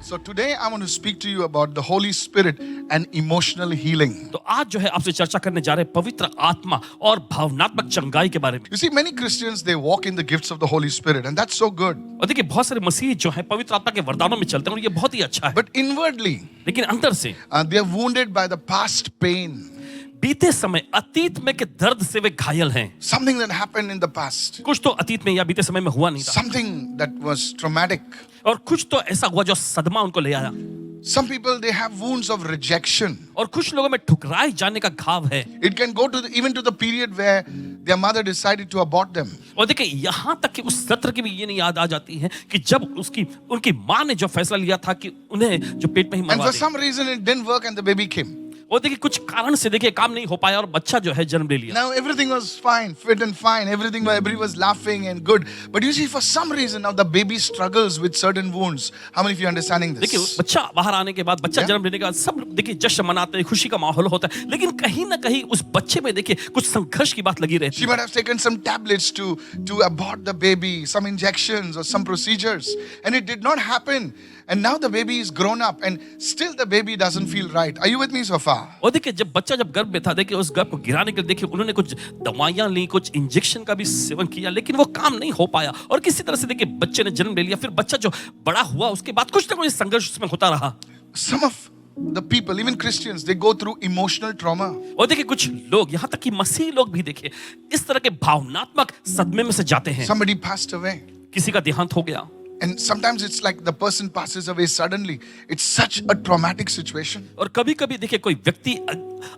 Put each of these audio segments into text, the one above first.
So today I want to speak to you about the Holy Spirit and emotional healing. तो आज जो है आपसे चर्चा करने जा रहे हैं पवित्र आत्मा और भावनात्मक चंगाई के बारे में। You see, many Christians, they walk in the gifts of the Holy Spirit, and that's so good. और देखिए बहुत सारे मसीही जो है पवित्र आत्मा के वरदानों में चलते हैं और ये बहुत ही अच्छा है। But inwardly, लेकिन अंदर से they are wounded by the past pain, बीते समय अतीत में के दर्द से वे घायल हैं। something that happened in the past, कुछ तो अतीत में या बीते समय में हुआ नहीं था something that was traumatic. और कुछ तो ऐसा हुआ जो सदमा उनको ले आया। Some people, they have wounds of rejection. और कुछ लोगों में ठुकराए जाने का घाव है। It can go to even to the period where their mother decided to abort them. और देखिए यहाँ तक कि उस सत्र की भी ये नहीं याद आ जाती है कि जब उनकी माँ ने जो फैसला लिया था कि उन्हें जो पेट में ही And मरवा for they. some reason it didn't work and the baby came. और देखिए कुछ कारण से देखिए काम नहीं हो पाया और बच्चा जो है जन्म ले लिया। Now everything was fine, fit and fine. Everybody was laughing and good. But you see, for some reason now the baby struggles with certain wounds. How many of you are understanding देखिए this? बच्चा बाहर आने के बाद बच्चा Yeah. जन्म लेने के बाद सब देखिए जश्न मनाते हैं, खुशी का माहौल होता है, लेकिन कहीं ना कहीं उस बच्चे में देखिए कुछ संघर्ष की बात लगी रहती She might have taken some tablets to abort the baby, some injections or some procedures, and it did not happen. And now the baby is grown up, and still the baby doesn't feel right. Are you with me so far? और देखिए जब बच्चा जब गर्भ में था देखिए उस गर्भ को गिराने के लिए देखिए उन्होंने कुछ दवाइयां ली, कुछ इंजेक्शन का भी सेवन किया, लेकिन वो काम नहीं हो पाया और किसी तरह से देखिए बच्चे ने जन्म ले लिया। फिर बच्चा जो बड़ा हुआ उसके बाद कुछ ना कुछ संघर्ष उसमें होता रहा। Some of the people, even Christians, they go through emotional trauma. और देखिए कुछ लोग यहाँ तक कि मसीही लोग भी देखिए इस तरह के भावनात्मक सदमे में से जाते हैं। Somebody passed away. किसी का देहांत हो गया And sometimes it's like the person passes away suddenly. It's such a traumatic situation. और कभी कभी देखिए कोई व्यक्ति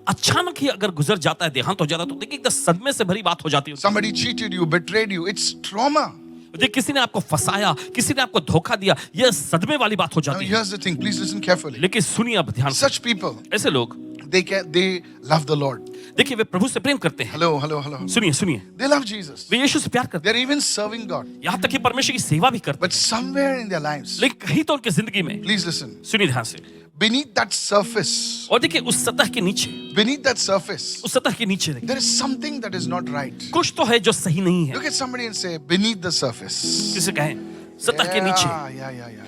अचानक ही अगर गुजर जाता है, देहांत हो जाता है, तो देखिए एकदम सदमे से भरी बात हो जाती है। Somebody cheated you, betrayed you. It's trauma. देखिए किसी ने आपको फंसाया, किसी ने आपको धोखा दिया, यह सदमे वाली बात हो Now जाती है। here's the thing. Please listen carefully. लेकिन सुनिए अब ध्यान से, Such people, ऐसे लोग they love the Lord. देखिए वे प्रभु से प्रेम करते हैं। Hello. सुनिए सुनिए, They love Jesus. वे यीशु से प्यार करते They're even serving God. हैं, यहाँ तक कि परमेश्वर की सेवा भी करते But somewhere in their lives, हैं, लेकिन कहीं तो उनकी जिंदगी में, please listen. सुनिए ध्यान से, Beneath that surface, और देखिए उस सतह के नीचे, beneath that surface, उस सतह के नीचे देखिए there is something that is not right. कुछ तो है जो सही नहीं है। Look at somebody and say, beneath the surface. किसे कहें सतह के नीचे, Yeah.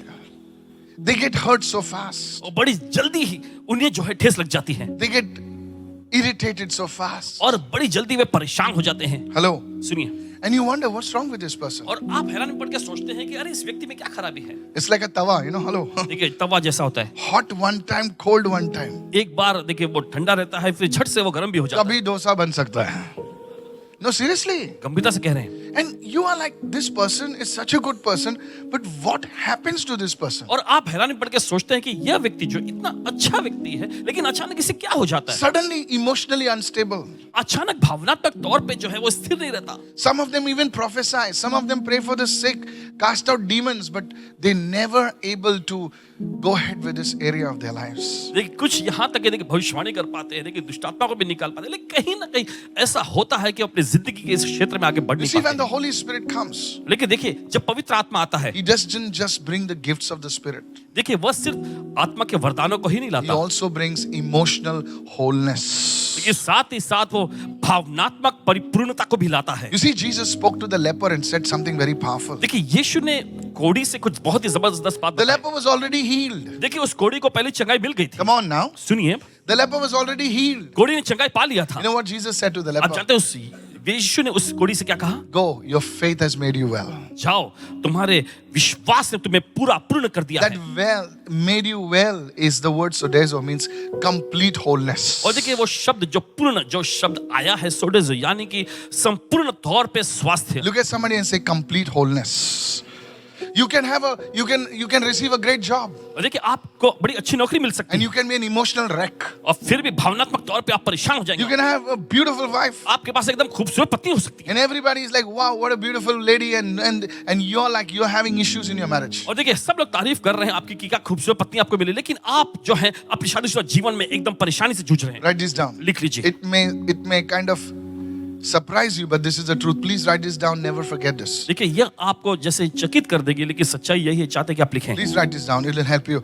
They get hurt so fast. और बड़ी जल्दी ही उन्हें जो है ठेस लग जाती है They get irritated so fast. और बड़ी जल्दी वे परेशान हो जाते हैं। Hello. सुनिए, And you wonder what's wrong with this person. और आप हैरान में पड़ के सोचते हैं कि अरे इस व्यक्ति में क्या खराबी है। It's like a tawa, hello. देखिए तवा जैसा होता है, Hot one time, cold one time. एक बार देखिए वो ठंडा रहता है, फिर झट से वो गर्म भी हो जाता है। कभी डोसा बन सकता है. No, seriously. गंभीरता से कह रहे हैं। And you are like, this person is such a good person, but what happens to this person? और आप हैरानी पड़ के सोचते हैं कि यह व्यक्ति जो इतना अच्छा व्यक्ति है, लेकिन अचानक इसे क्या हो जाता है। Suddenly emotionally unstable. अचानक भावनात्मक तौर पे जो है वो स्थिर नहीं रहता। Some of them even prophesy. Some of them pray for the sick, cast out demons, but they never able to go ahead with this area of their lives. देखिए कुछ यहाँ तक देखिए भविष्यवाणी कर पाते हैं, देखिए दुष्टात्मा को भी निकाल पाते हैं, लेकिन कहीं ना कहीं ऐसा होता है कि अपनी जिंदगी के इस क्षेत्र में आगे बढ़ You नहीं see, when पाते। the Holy Spirit comes, लेकिन देखिए जब पवित्र आत्मा आता है, He doesn't just bring the gifts of the Spirit. देखिए वह सिर्फ आत्मा के वरदानों को ही नहीं He लाता, also brings emotional wholeness. लेकिन साथ ही साथ वो भावनात्मक परिपूर्णता को भी लाता है। You see, Jesus spoke to the leper and said something very powerful. देखिए यीशु ने कोढ़ी से कुछ बहुत ही जबरदस्त बात The बताई। leper was already healed. देखिए उस कोढ़ी को पहले चंगाई मिल गई थी। Come on now. सुनिए, The leper was already healed. कोढ़ी ने चंगाई पा लिया था। You know what Jesus said to the आप leper? जानते हैं उस यीशु ने उस कोढ़ी से क्या कहा? Go, your faith has made you well. जाओ, तुम्हारे विश्वास ने तुम्हें पूर्ण कर दिया That है। well, made you well is the word sodezo, means complete wholeness. और देखिए वो शब्द जो शब्द आया है सोडेजो, यानी कि संपूर्ण तौर पे स्वास्थ्य। Look at somebody and say complete wholeness. You can receive a great job और देखिए आपको बड़ी अच्छी नौकरी मिल सकती and है you can be an emotional wreck. और फिर भी भावनात्मक तौर पे आप परेशान हो You जाएंगे। can have a beautiful wife आपके पास एकदम खूबसूरत पत्नी हो सकती है and everybody is like, wow, what a beautiful lady, and you're having issues in your marriage. और देखिए सब लोग तारीफ कर रहे हैं आपकी कि क्या खूबसूरत पत्नी आपको मिली, लेकिन आप जो है अपनी शादीशुदा जीवन में एकदम परेशानी से जूझ रहे हैं। Write this down. लिख लीजिए। It may kind of surprise you, but this is the truth. Please write this down. Never forget this. देखिए यह आपको जैसे चकित कर देगी, लेकिन सच्चाई यही है, चाहते कि आप लिखें। Please write this down. It will help you.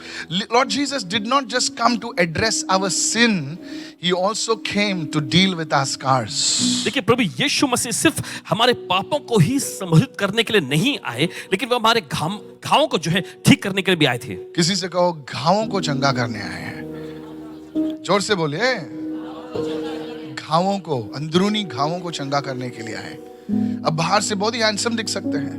Lord Jesus did not just come to address our sin. He also came to deal with our scars. देखिए प्रभु यीशु मसीह सिर्फ हमारे पापों को ही संबोधित करने के लिए नहीं आए, लेकिन वो हमारे घावों को जो है ठीक करने के लिए भी आए थे। किसी से कहो, घावों को चंगा करने आए हैं। जोर से बोलिए, घावों को, अंदरूनी घावों को चंगा करने के लिए आए। अब बाहर से बहुत ही हैंडसम दिख सकते हैं,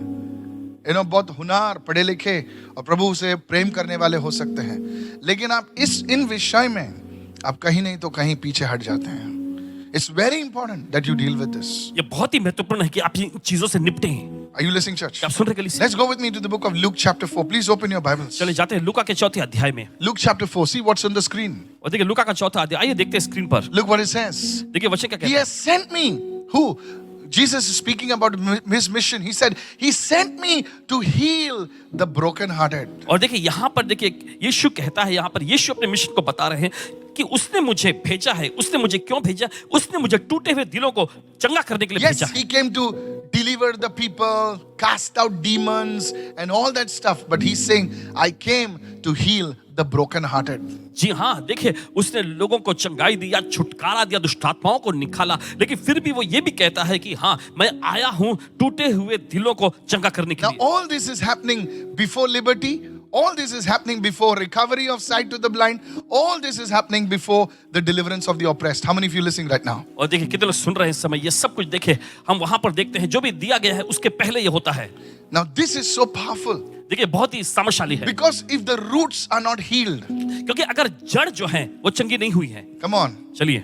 बहुत हुनर, पढ़े लिखे और प्रभु से प्रेम करने वाले हो सकते हैं, लेकिन आप इन विषय में आप कहीं नहीं तो कहीं पीछे हट जाते हैं। It's very important that you deal with this. ये बहुत ही महत्वपूर्ण है कि आप इन चीजों से निपटें। Are you listening, church? आप सुन रहे हैं? Let's go with me to the book of Luke chapter 4. Please open your Bibles. चले जाते हैं लूका के चौथे अध्याय में। Luke chapter 4. See what's on the screen. और देखिए लूका का चौथा अध्याय, आइए देखते हैं स्क्रीन पर। Look what it says. देखिए वचन क्या He कहता है। has sent me. Who? Jesus is speaking about his mission. He said, He sent me to heal the brokenhearted. और देखिए यहाँ पर देखिए यीशु कहता है, यहाँ पर यीशु अपने मिशन को बता रहे हैं कि उसने मुझे भेजा है। उसने मुझे क्यों भेजा? उसने मुझे टूटे हुए दिलों को चंगा करने के लिए Yes, भेजा है। He came to deliver the people, cast out demons, and all that stuff. But He's saying, I came to heal the brokenhearted. जी हाँ, देखिए उसने लोगों को चंगाई दिया, छुटकारा दिया, दुष्ट आत्माओं को निकाला, लेकिन फिर भी वो ये भी कहता है कि हाँ, मैं आया हूँ टूटे हुए दिलों को चंगा करने के Now, लिए। all this is happening before liberty. All this is happening before recovery of sight to the blind. All this is happening before the deliverance of the oppressed. How many of you listening right now? और देखिए कितने लोग सुन रहे हैं इस समय, ये सब कुछ देखिए हम वहां पर देखते हैं, जो भी दिया गया है उसके पहले ये होता है। Now, this is so powerful. देखिए बहुत ही सामर्थ्यशाली है, Because if the roots are not healed, क्योंकि अगर जड़ जो है वो चंगी नहीं हुई है। come on. चलिए,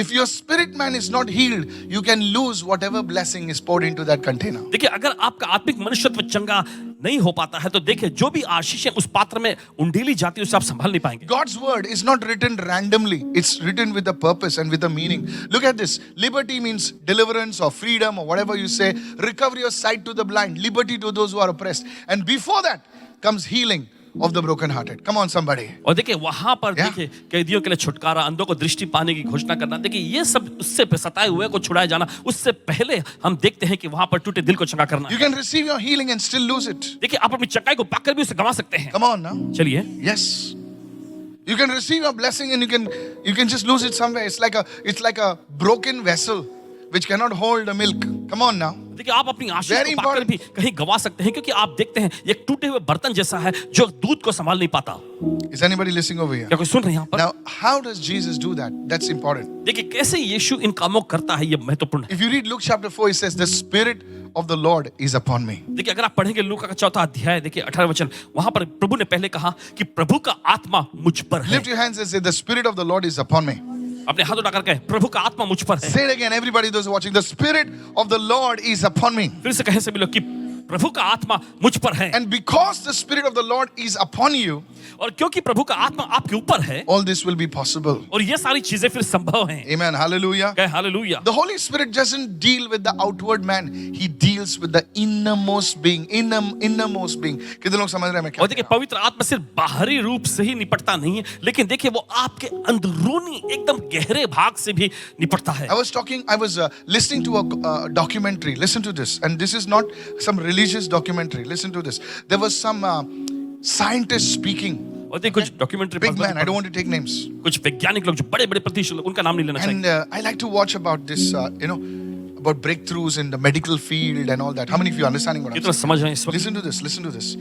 If your spirit man is not healed, you can lose whatever blessing is poured into that container. देखिए अगर आपका आत्मिक मनुष्यत्व चंगा नहीं हो पाता है तो देखिए जो भी आशीषें उस पात्र में उंडेली जाती है उसे आप संभाल नहीं पाएंगे। God's word is not written randomly. It's written with a purpose and with a meaning. Look at this. Liberty means deliverance or freedom or whatever you say. Recovery of sight to the blind. Liberty to those who are oppressed. And before that comes healing of the brokenhearted. Come on, somebody. और देखिए वहां पर Yeah. देखिए कैदियों के लिए छुटकारा, अंधों को दृष्टि पाने की घोषणा करना, देखिए ये सब उससे सताए हुए को छुड़ाया जाना, उससे पहले हम देखते हैं कि वहां पर टूटे दिल को चंगा करना। You can receive your healing and still lose it. देखिए आप अपनी चंगाई को पाकर भी उसे गंवा सकते हैं। Come on now. चलिए, Yes. You can receive your blessing and you can just lose it somewhere. It's like a broken vessel which cannot hold the milk. Come on now. देखिए आप अपनी आशीष Very को पाकर भी कहीं गंवा सकते हैं, क्योंकि आप देखते हैं ये एक टूटे हुए बर्तन जैसा है जो दूध को संभाल नहीं पाता। Is anybody listening over here? क्या कोई सुन रहे हैं यहाँ पर? Now, how does Jesus do that? That's important. देखिए कैसे यीशु इन कामों को करता है, ये महत्वपूर्ण है। If you read Luke chapter 4, it says, The Spirit of the Lord is upon me. देखिए अगर आप पढ़ेंगे लूका का चौथा अध्याय, देखिए 18 वचन, वहां पर प्रभु ने पहले कहा कि प्रभु का आत्मा मुझ पर है। Lift your hands and say, The Spirit of the Lord is upon me. अपने हाथ उठाकर कहें, प्रभु का आत्मा मुझ पर है। Say it again, everybody those watching. The Spirit of the Lord is upon me. फिर से कहें सभी लोग कि प्रभु का आत्मा मुझ पर है। And because the Spirit of the Lord is upon you, और क्योंकि प्रभु का आत्मा आपके ऊपर है, all this will be possible. और ये सारी चीजें फिर संभव हैं। Amen. Hallelujah. कहें hallelujah. The Holy Spirit doesn't deal with the outward man. He deals with the innermost being. Innermost being. कितने लोग समझ रहे हैं मैं क्या और देखिए पवित्र आत्मा सिर्फ बाहरी रूप से ही निपटता नहीं है, लेकिन देखिए वो आपके अंदरूनी एकदम गहरे भाग से भी निपटता है। I was listening to a documentary. Listen to this. And this is not some religious documentary. Listen to this. There was some scientist speaking. और देखिए कुछ documentary Big man. I don't want to take names. कुछ वैज्ञानिक लोग जो बड़े बड़े प्रतिष्ठित लोग, उनका नाम नहीं लेना चाहिए। And I like to watch about this, about breakthroughs in the medical field and all that. How many of you are understanding what I'm कितना saying? समझ रहे हैं इस वक्त? Listen to this. Listen to this.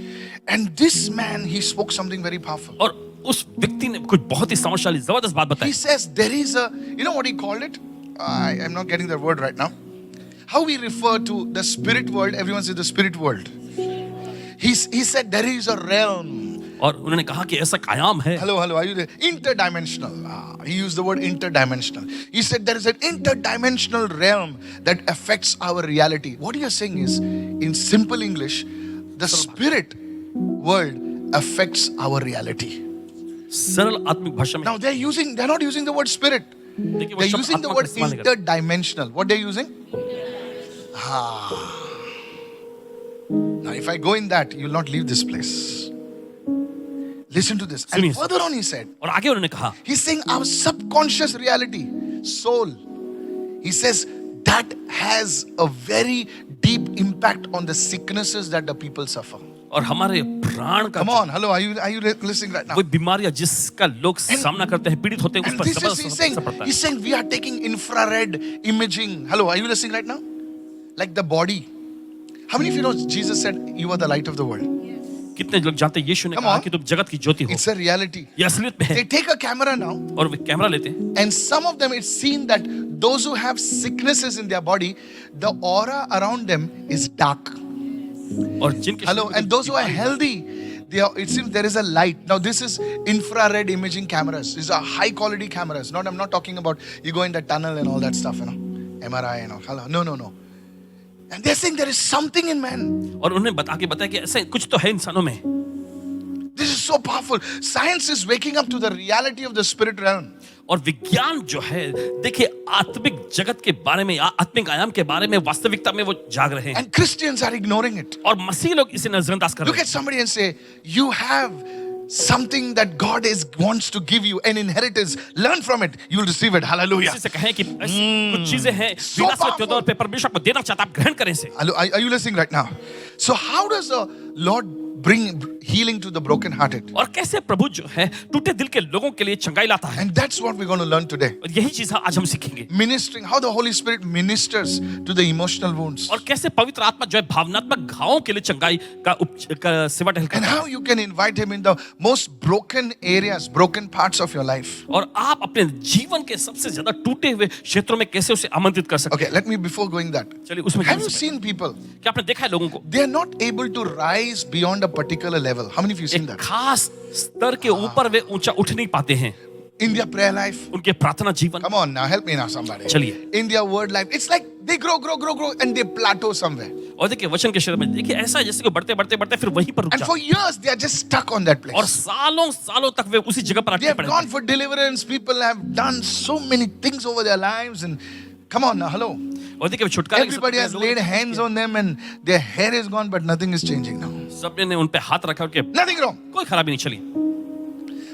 And this man, he spoke something very powerful. और उस व्यक्ति ने कुछ बहुत ही सामर्थ्यशाली जबरदस्त बात बताई। He says there is a, you know what he called it? I'm not getting the word right now. How we refer to the spirit world, everyone says the spirit world. He said there is a realm. और उन्होंने कहा कि ऐसा कायम है। Hello, are you there? Interdimensional. He used the word interdimensional. He said there is an interdimensional realm that affects our reality. What you're saying is, in simple English, the spirit world affects our reality. सरल आत्मिक भाषा में Now they're not using the word spirit. देखिए वो They're शब्द using the आत्मा का word इस्तेमाल नहीं करते। interdimensional. What they're using? Now, if I go in that, you'll not leave this place. Listen to this. And सुनिए। further on, he said, और आगे उन्होंने कहा he's saying our subconscious reality, soul. He says that has a very deep impact on the sicknesses that the people suffer. और हमारे प्राण का Come on, hello, are you listening right now? वो बीमारियां जिसका लोग सामना करते हैं, पीड़ित होते हैं, उस And पर this is असर पड़ता है। he's saying we are taking infrared imaging. Hello, are you listening right now? Like the body. How many of you know Jesus said you are the light of the world? कितने लोग जानते हैं यीशु ने Come कहा on. कि तुम जगत की ज्योति हो। It's a reality. ये असलियत में है। They take a camera now, और वे कैमरा लेते हैं and some of them it's seen that those who have sicknesses in their body, the aura around them is dark. और जिनके Hello, and those who are healthy, it seems there is a light. Now this is infrared imaging cameras. These are high quality cameras. I'm not talking about you go in the tunnel and all that stuff, MRI and all. Hello, no. And they're saying there is something in man. और उन्हें बताया कि ऐसा कुछ तो है इंसानों में। This is so powerful. Science is waking up to the reality of the spirit realm. और विज्ञान जो है, देखिए आत्मिक जगत के बारे में, आत्मिक आयाम के बारे में, वास्तविकता में वो जाग रहे हैं। And Christians are ignoring it. और मसीह लोग इसे नजरअंदाज कर Look रहे at somebody and say, you have something that God wants to give you, an inheritance. Learn from it. You will receive it. Hallelujah. हैं। इसी से कहें कि ऐसी कुछ चीजें हैं So विरासत के तौर पे परमेश्वर को देना चाहता, आप ग्रहण करें इसे। Hello, are you listening right now? So how does the Lord bring healing to the brokenhearted? और कैसे प्रभु जो है टूटे दिल के लोगों के लिए चंगाई लाता है। And that's what we're going to learn today. और यही चीज आज हम सीखेंगे। Ministering, how the Holy Spirit ministers to the emotional wounds. और कैसे पवित्र आत्मा जो है भावनात्मक घावों के लिए चंगाई का सेवा टहल And करता है। how you can invite Him in the most broken areas, broken parts of your life. और आप अपने जीवन के सबसे ज्यादा टूटे हुए क्षेत्रों में कैसे उसे आमंत्रित कर सकते Okay, let me, before going that. चलिए उसमें Have जाने you से seen people? पहले, क्या आपने देखा है लोगों को They are not able to rise beyond a particular level. How many of you seen एक that? खास स्तर के ऊपर वे ऊंचा उठ नहीं पाते हैं। In their prayer life? उनके प्रार्थना जीवन, Come on now, help me now somebody. चलिए। In their word life, it's like they grow and they plateau somewhere. और देखिए वचन के क्षेत्र में देखिए ऐसा है जैसे कि बढ़ते फिर वहीं पर रुक And जाते for years, they are just stuck on that और place. सालों तक वे उसी जगह पर They अटके have पड़े gone हैं। for deliverance. People have done so many things over their lives. And come on now, hello. और देखिए छुटकारे की Everybody has laid hands on them and their hair is gone, but nothing is changing now. सबने ने उन पे हाथ रखा और के Nothing wrong. कोई खराबी नहीं चली।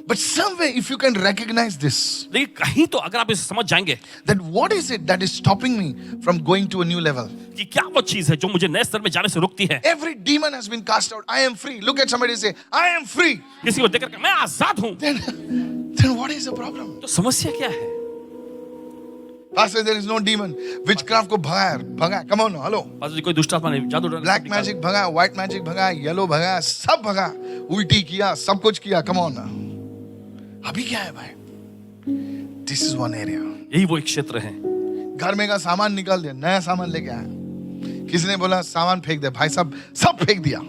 But somewhere, if you can recognize this, लेकिन कहीं तो अगर आप इसे समझ जाएंगे that what is it that is stopping me from going to a new level? कि क्या वो चीज है जो मुझे नए स्तर में जाने से रोकती है। Every demon has been cast out. I am free. Look at somebody and say, I am free. किसी को देखकर मैं आजाद हूँ, Then what is the problem? तो समस्या क्या है? Pastor, there is no demon. Witchcraft को भगाया. Come on now, hello. पास कोई दुष्ट आत्मा नहीं, जादू डर Black magic भगाया, white magic भगाया, yellow भगाया, सब भगा, उल्टी किया, सब कुछ किया. Come on now. अभी क्या है भाई? This is one area. यही वो एक क्षेत्र है। घर में का सामान निकाल दिया, नया सामान लेके आया। किसी ने बोला सामान फेंक दे, भाई साहब सब फेंक दिया,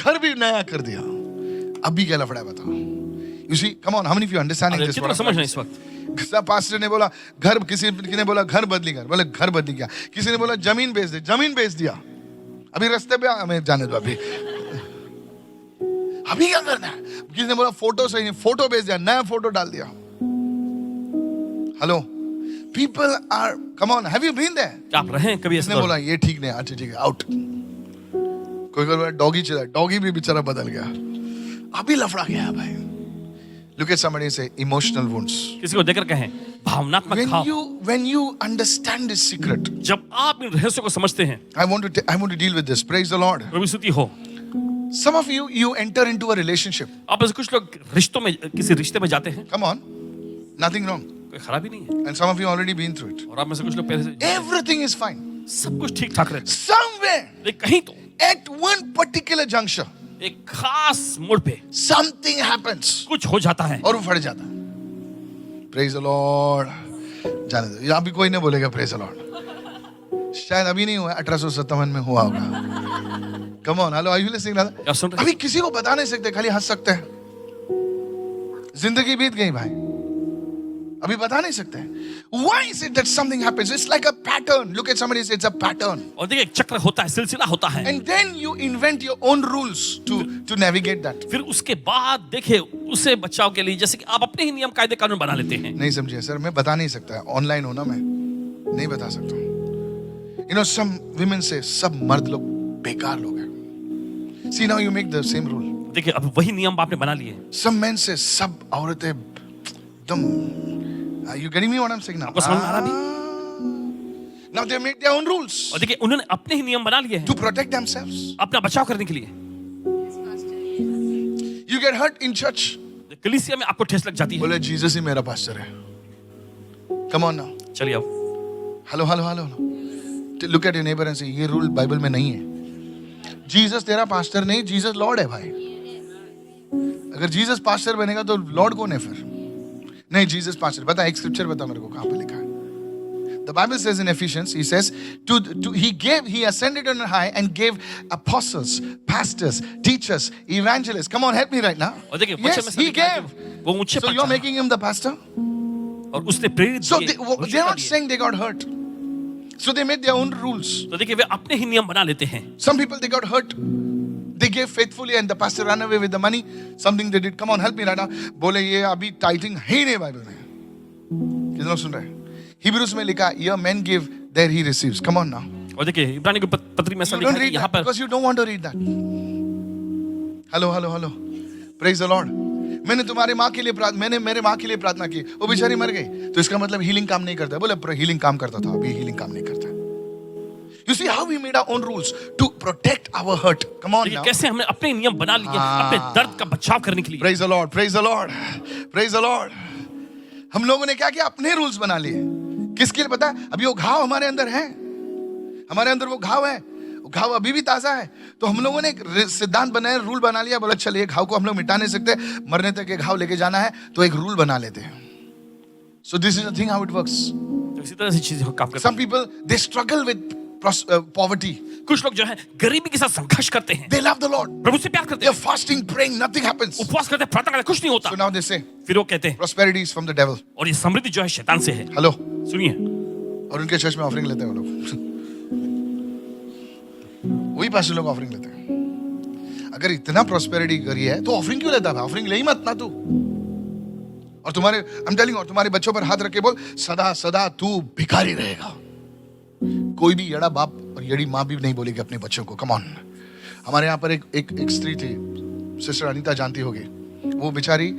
घर भी नया कर दिया। अभी क्या लफड़ा है बताओ? You see, come on, how many of you understanding this? कितना समझ नहीं इस वक्त। सब पास्टर ने बोला घर, किसी ने बोला घर बदली कर, बोले घर बदली क्या? किसी ने बोला जमीन बेच दे, जमीन बेच दिया। अभी रास्ते पे हमें जाने दो अभी क्या करना है? किसी ने बोला फोटो सही नहीं, फोटो बेच दिया, नया फोटो डाल दिया। Hello, people are, come on, have you been there? क्या आप रहे हैं कभी ऐसे किसने बोला ये ठीक नहीं, अच्छा ठीक है, आउट। कोई बोला डॉगी चला, डॉगी भी बेचारा बदल गया। अभी लफड़ा गया भाई। Look at somebody and say emotional wounds. किसी को देखकर कहें भावनात्मक घाव। When you understand this secret, जब आप इन रहस्यों को समझते हैं, I want to deal with this. Praise the Lord. प्रभु स्तुति हो। Some of you enter into a relationship. आप ऐसे कुछ लोग रिश्तों में, किसी रिश्ते में जाते हैं, Come on, nothing wrong. कोई खराबी नहीं है। And some of you already been through it. और आप में से कुछ लोग पहले से Everything is fine. सब कुछ ठीक ठाक रहता Somewhere है, लेकिन कहीं तो at one particular juncture, एक खास मोड़ पे something happens. कुछ हो जाता है और वो फट जाता। Praise the Lord. जाने दो, यहाँ भी कोई नहीं बोलेगा Praise the Lord. शायद अभी नहीं हुआ, 1857 में हुआ होगा। Come on, hello, are you listening? क्या सुन रहे हैं? अभी किसी को बता नहीं सकते, खाली हंस सकते हैं। जिंदगी बीत गई भाई, अभी बता नहीं सकते। Why is it that something happens? It's like a pattern. Look at somebody and say it's a pattern. और देखिए एक चक्र होता है, सिलसिला होता है। And then you invent your own rules to navigate that. फिर उसके बाद देखिए उसे बचाव के लिए जैसे कि आप अपने ही नियम कायदे कानून बना लेते हैं। नहीं समझिए सर, मैं बता नहीं सकता, ऑनलाइन होना मैं नहीं बता सकता। You know, some women say सब मर्द लोग बेकार लोग हैं। See now you make the same rule. देखिए अब वही नियम आपने बना लिए। Some men say सब औरतें एकदम, are you getting me what I'm saying now? आपको समझ में आ रहा Now they made their own rules और देखिए उन्होंने अपने ही नियम बना लिए हैं to protect themselves. अपना बचाव करने के लिए। You get hurt in church. कलीसिया में आपको ठेस लग जाती है। बोले जीसस ही मेरा पास्टर है. Come on now. चलिए अब Hello, hello, hello. Look at your neighbor and say, ये रूल बाइबल में नहीं है. जीसस तेरा पास्टर नहीं, जीसस लॉर्ड है भाई. अगर जीसस पास्टर बनेगा तो लॉर्ड कौन है फिर? नहीं, जीसस पास्टर. बता, एक स्क्रिप्चर बता मेरे को कहां पे लिखा है. The Bible says in Ephesians, he says, he ascended on high and gave apostles, pastors, teachers, evangelists. Come on, help me right now. और देखिए Yes, he gave. वो ऊंचे So पर you're चढ़ा making him the pastor? और उसने प्रेरित So किए, घोषित they're कर not दिए। saying they got hurt. So they made their own rules. तो देखिए वे अपने ही नियम बना लेते हैं। Some people, they got hurt. They gave faithfully and the pastor ran away with the money. Something they did. Come on, help me right now. बोले ये अभी टाइटिंग है ही नहीं बाइबल में. कितने लोग सुन रहे हैं? Hebrews में लिखा, your men give, there he receives. Come on now. और देखिए इब्रानी की पत्री में ऐसा You लिखा don't है कि read यहाँ that पर because you don't want to read that. Hello, hello, hello. Praise the Lord. मैंने तुम्हारी माँ के लिए मैंने मेरे माँ के लिए प्रार्थना की, वो बेचारी मर गई, तो इसका मतलब हीलिंग काम नहीं करता है. बोले हीलिंग काम करता था, अभी हीलिंग काम नहीं करता. You see how we made our own rules to protect our hurt. Come on now. कैसे हमने अपने नियम बना लिए अपने दर्द का बचाव करने के लिए। Praise the Lord, praise the Lord, praise the Lord. हम लोगों ने क्या किया? अपने रूल्स बना लिए. किसके लिए पता है? अभी वो घाव हमारे अंदर है, हमारे अंदर वो घाव है, वो घाव अभी भी ताजा है. तो हम लोगों ने एक सिद्धांत बनाया, रूल बना लिया. बोला चलिए घाव को हम लोग मिटा नहीं सकते, मरने तक ये घाव लेके जाना है, तो एक रूल बना लेते हैं. So this is the thing how it works. तो इसी तरह से चीजें काम करती हैं। Some people they struggle with poverty. कुछ लोग जो है गरीबी के साथ संघर्ष करते हैं। They love the Lord. प्रभु से प्यार करते They're हैं। fasting, praying, nothing happens. उपवास करते हैं, प्रार्थना करते हैं, कुछ नहीं होता। So now they say फिर वो कहते हैं prosperity is from the devil. और ये समृद्धि जो है शैतान से है। Hello. सुनिए, और उनके चर्च में ऑफरिंग लेते हैं वो लोग. वही पास्टर लोग ऑफरिंग लेते हैं. अगर इतना प्रॉस्पेरिटी करी है तो ऑफरिंग क्यों लेता है? ऑफरिंग ले ही मत ना तू. और तुम्हारे I'm telling you, और तुम्हारे बच्चों पर हाथ रख के बोल, सदा सदा तू भिखारी रहेगा. कोई भी यड़ा बाप और यड़ी माँ भी नहीं बोलेगी अपने बच्चों को. Come on. हमारे यहाँ पर एक स्त्री थी, सिस्टर अनीता जानती होगी. वो बेचारी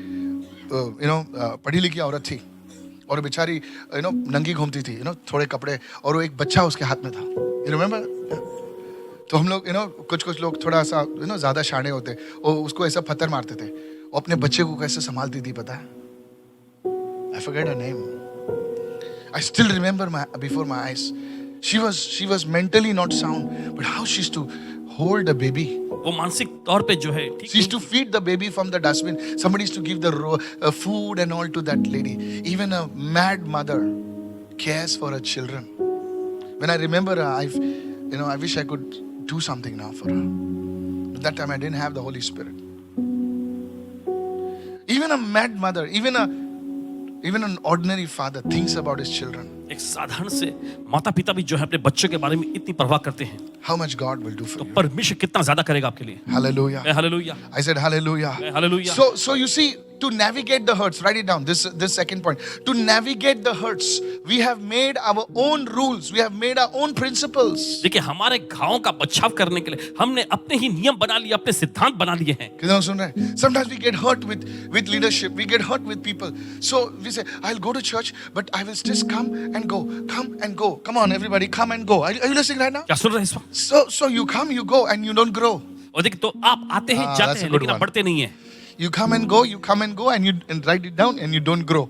पढ़ी लिखी औरत थी और बेचारी नंगी घूमती थी, थोड़े कपड़े, और वो एक बच्चा उसके हाथ में था. You remember? तो हम लोग कुछ लोग थोड़ा सा ज्यादा शाणे होते, वो उसको ऐसा पत्थर मारते थे. वो अपने बच्चे को कैसे संभालती थी पता है? I forget her name. I still remember before my eyes. She was mentally not sound, but how she used to hold the baby. वो मानसिक तौर पे जो है ठीक She used to feed the baby from the dustbin. Somebody used to give the food and all to that lady. Even a mad mother cares for her children. When I remember her, I wish I could do something now for her. But that time I didn't have the Holy Spirit. Even a mad mother, even an ordinary father thinks about his children. एक साधारण से माता पिता भी जो है अपने बच्चों के बारे में इतनी परवाह करते हैं, How much God will do for तो you. परमेश्वर कितना ज्यादा करेगा आपके लिए। Hallelujah. Hallelujah, I said hallelujah. Hallelujah. So you see, to navigate the hurts, write it down. This second point. To navigate the hurts, we have made our own rules. We have made our own principles. देखिए हमारे घावों का बचाव करने के लिए हमने अपने ही नियम बना लिए, अपने सिद्धांत बना लिए हैं। कितना सुन रहे हैं? Sometimes we get hurt with leadership. We get hurt with people. So we say, I'll go to church, but I will just come and go. Come and go. Come on, everybody, come and go. Are you listening right now? क्या सुन रहे हैं इस वक्त? So you come, you go, and you don't grow. और देखिए तो आप आते हैं that's जाते a हैं good लेकिन आप one. बढ़ते नहीं हैं। You come and go, and write it down, and you don't grow.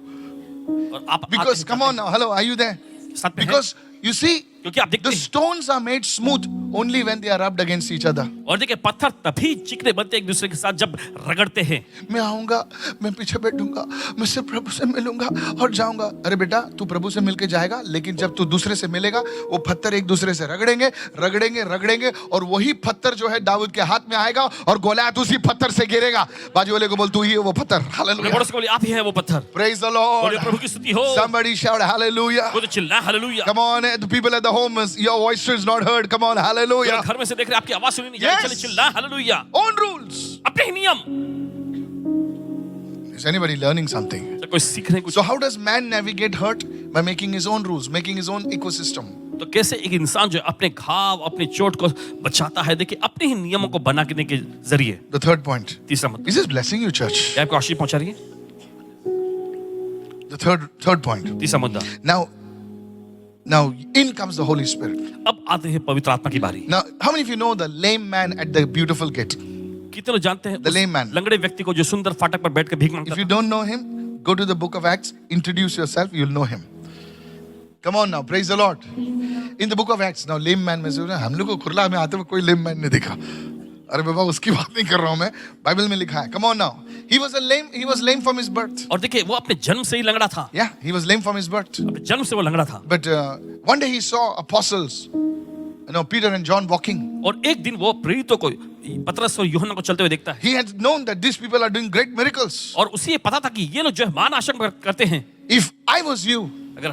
और आप Because come on now, hello, are you there? साथ में हैं? Because you see, क्योंकि आप देखते the हैं stones are made smooth only when they are rubbed against each other. और देखिए पत्थर तभी चिकने बनते एक दूसरे के साथ जब रगड़ते हैं। मैं आऊंगा, मैं पीछे बैठूंगा, मैं सिर्फ प्रभु से मिलूंगा और जाऊंगा. अरे बेटा, तू प्रभु से मिलके जाएगा, लेकिन जब तू दूसरे से मिलेगा, वो पत्थर एक दूसरे से रगड़ेंगे और वही पत्थर जो है दाऊद के हाथ में आएगा और गोलियत उसी पत्थर से गिरेगा. बाजू वाले को बोल, तू ही है वो पत्थर. अपने हालेलुया. पड़ोस को बोलिए आप ही हैं वो पत्थर। Praise the Lord. बोलिए प्रभु की स्तुति हो। Somebody shout hallelujah. वो तो चिल्ला hallelujah. Come on, the people at the home, your voice is not heard. Come on, hallelujah. घर में से देख रहे आपकी आवाज सुनी नहीं जा Yes. रही, चलिए चिल्ला हालेलुया। Own rules. अपने ही नियम। Is anybody learning something? तो कोई सीख रहे कुछ। So how does man navigate hurt? By making his own rules, making his own ecosystem. तो कैसे एक इंसान जो है अपने घाव अपने चोट को बचाता है, देखिए अपने ही नियमों को बनाने के जरिए। The third point. तीसरा मतलब Is this blessing you, church? क्या आपको आशीष पहुंचा रही है? The third point. तीसरा मुद्दा, Now, Now, in comes the Holy Spirit. अब आते हैं पवित्र आत्मा की बारी। Now, how many of you know the lame man at the beautiful gate? कितने लोग जानते हैं The उस lame man. लंगड़े व्यक्ति को जो सुंदर फाटक पर बैठ कर भीख मांगता If you था? don't know him, go to the book of Acts, introduce yourself, you'll know him. Come on now, praise the Lord. In the book of Acts, now lame man में से हम लोग को खुरला में आते हुए कोई lame man नहीं देखा। अरे बाबा उसकी बात नहीं कर रहा हूँ मैं, बाइबल में लिखा है। Come on now. He was lame from his birth. और देखिए वो अपने जन्म से ही लंगड़ा था। Yeah, he was lame from his birth. अपने जन्म से वो लंगड़ा था। But one day he saw apostles, Peter and John walking. और एक दिन वो प्रेरितों को पतरस और यूहन्ना को चलते हुए देखता है। He had known that these people are doing great miracles. और उसे ये पता था कि ये लोग जो है महान आश्चर्य करते हैं। If I was you, अगर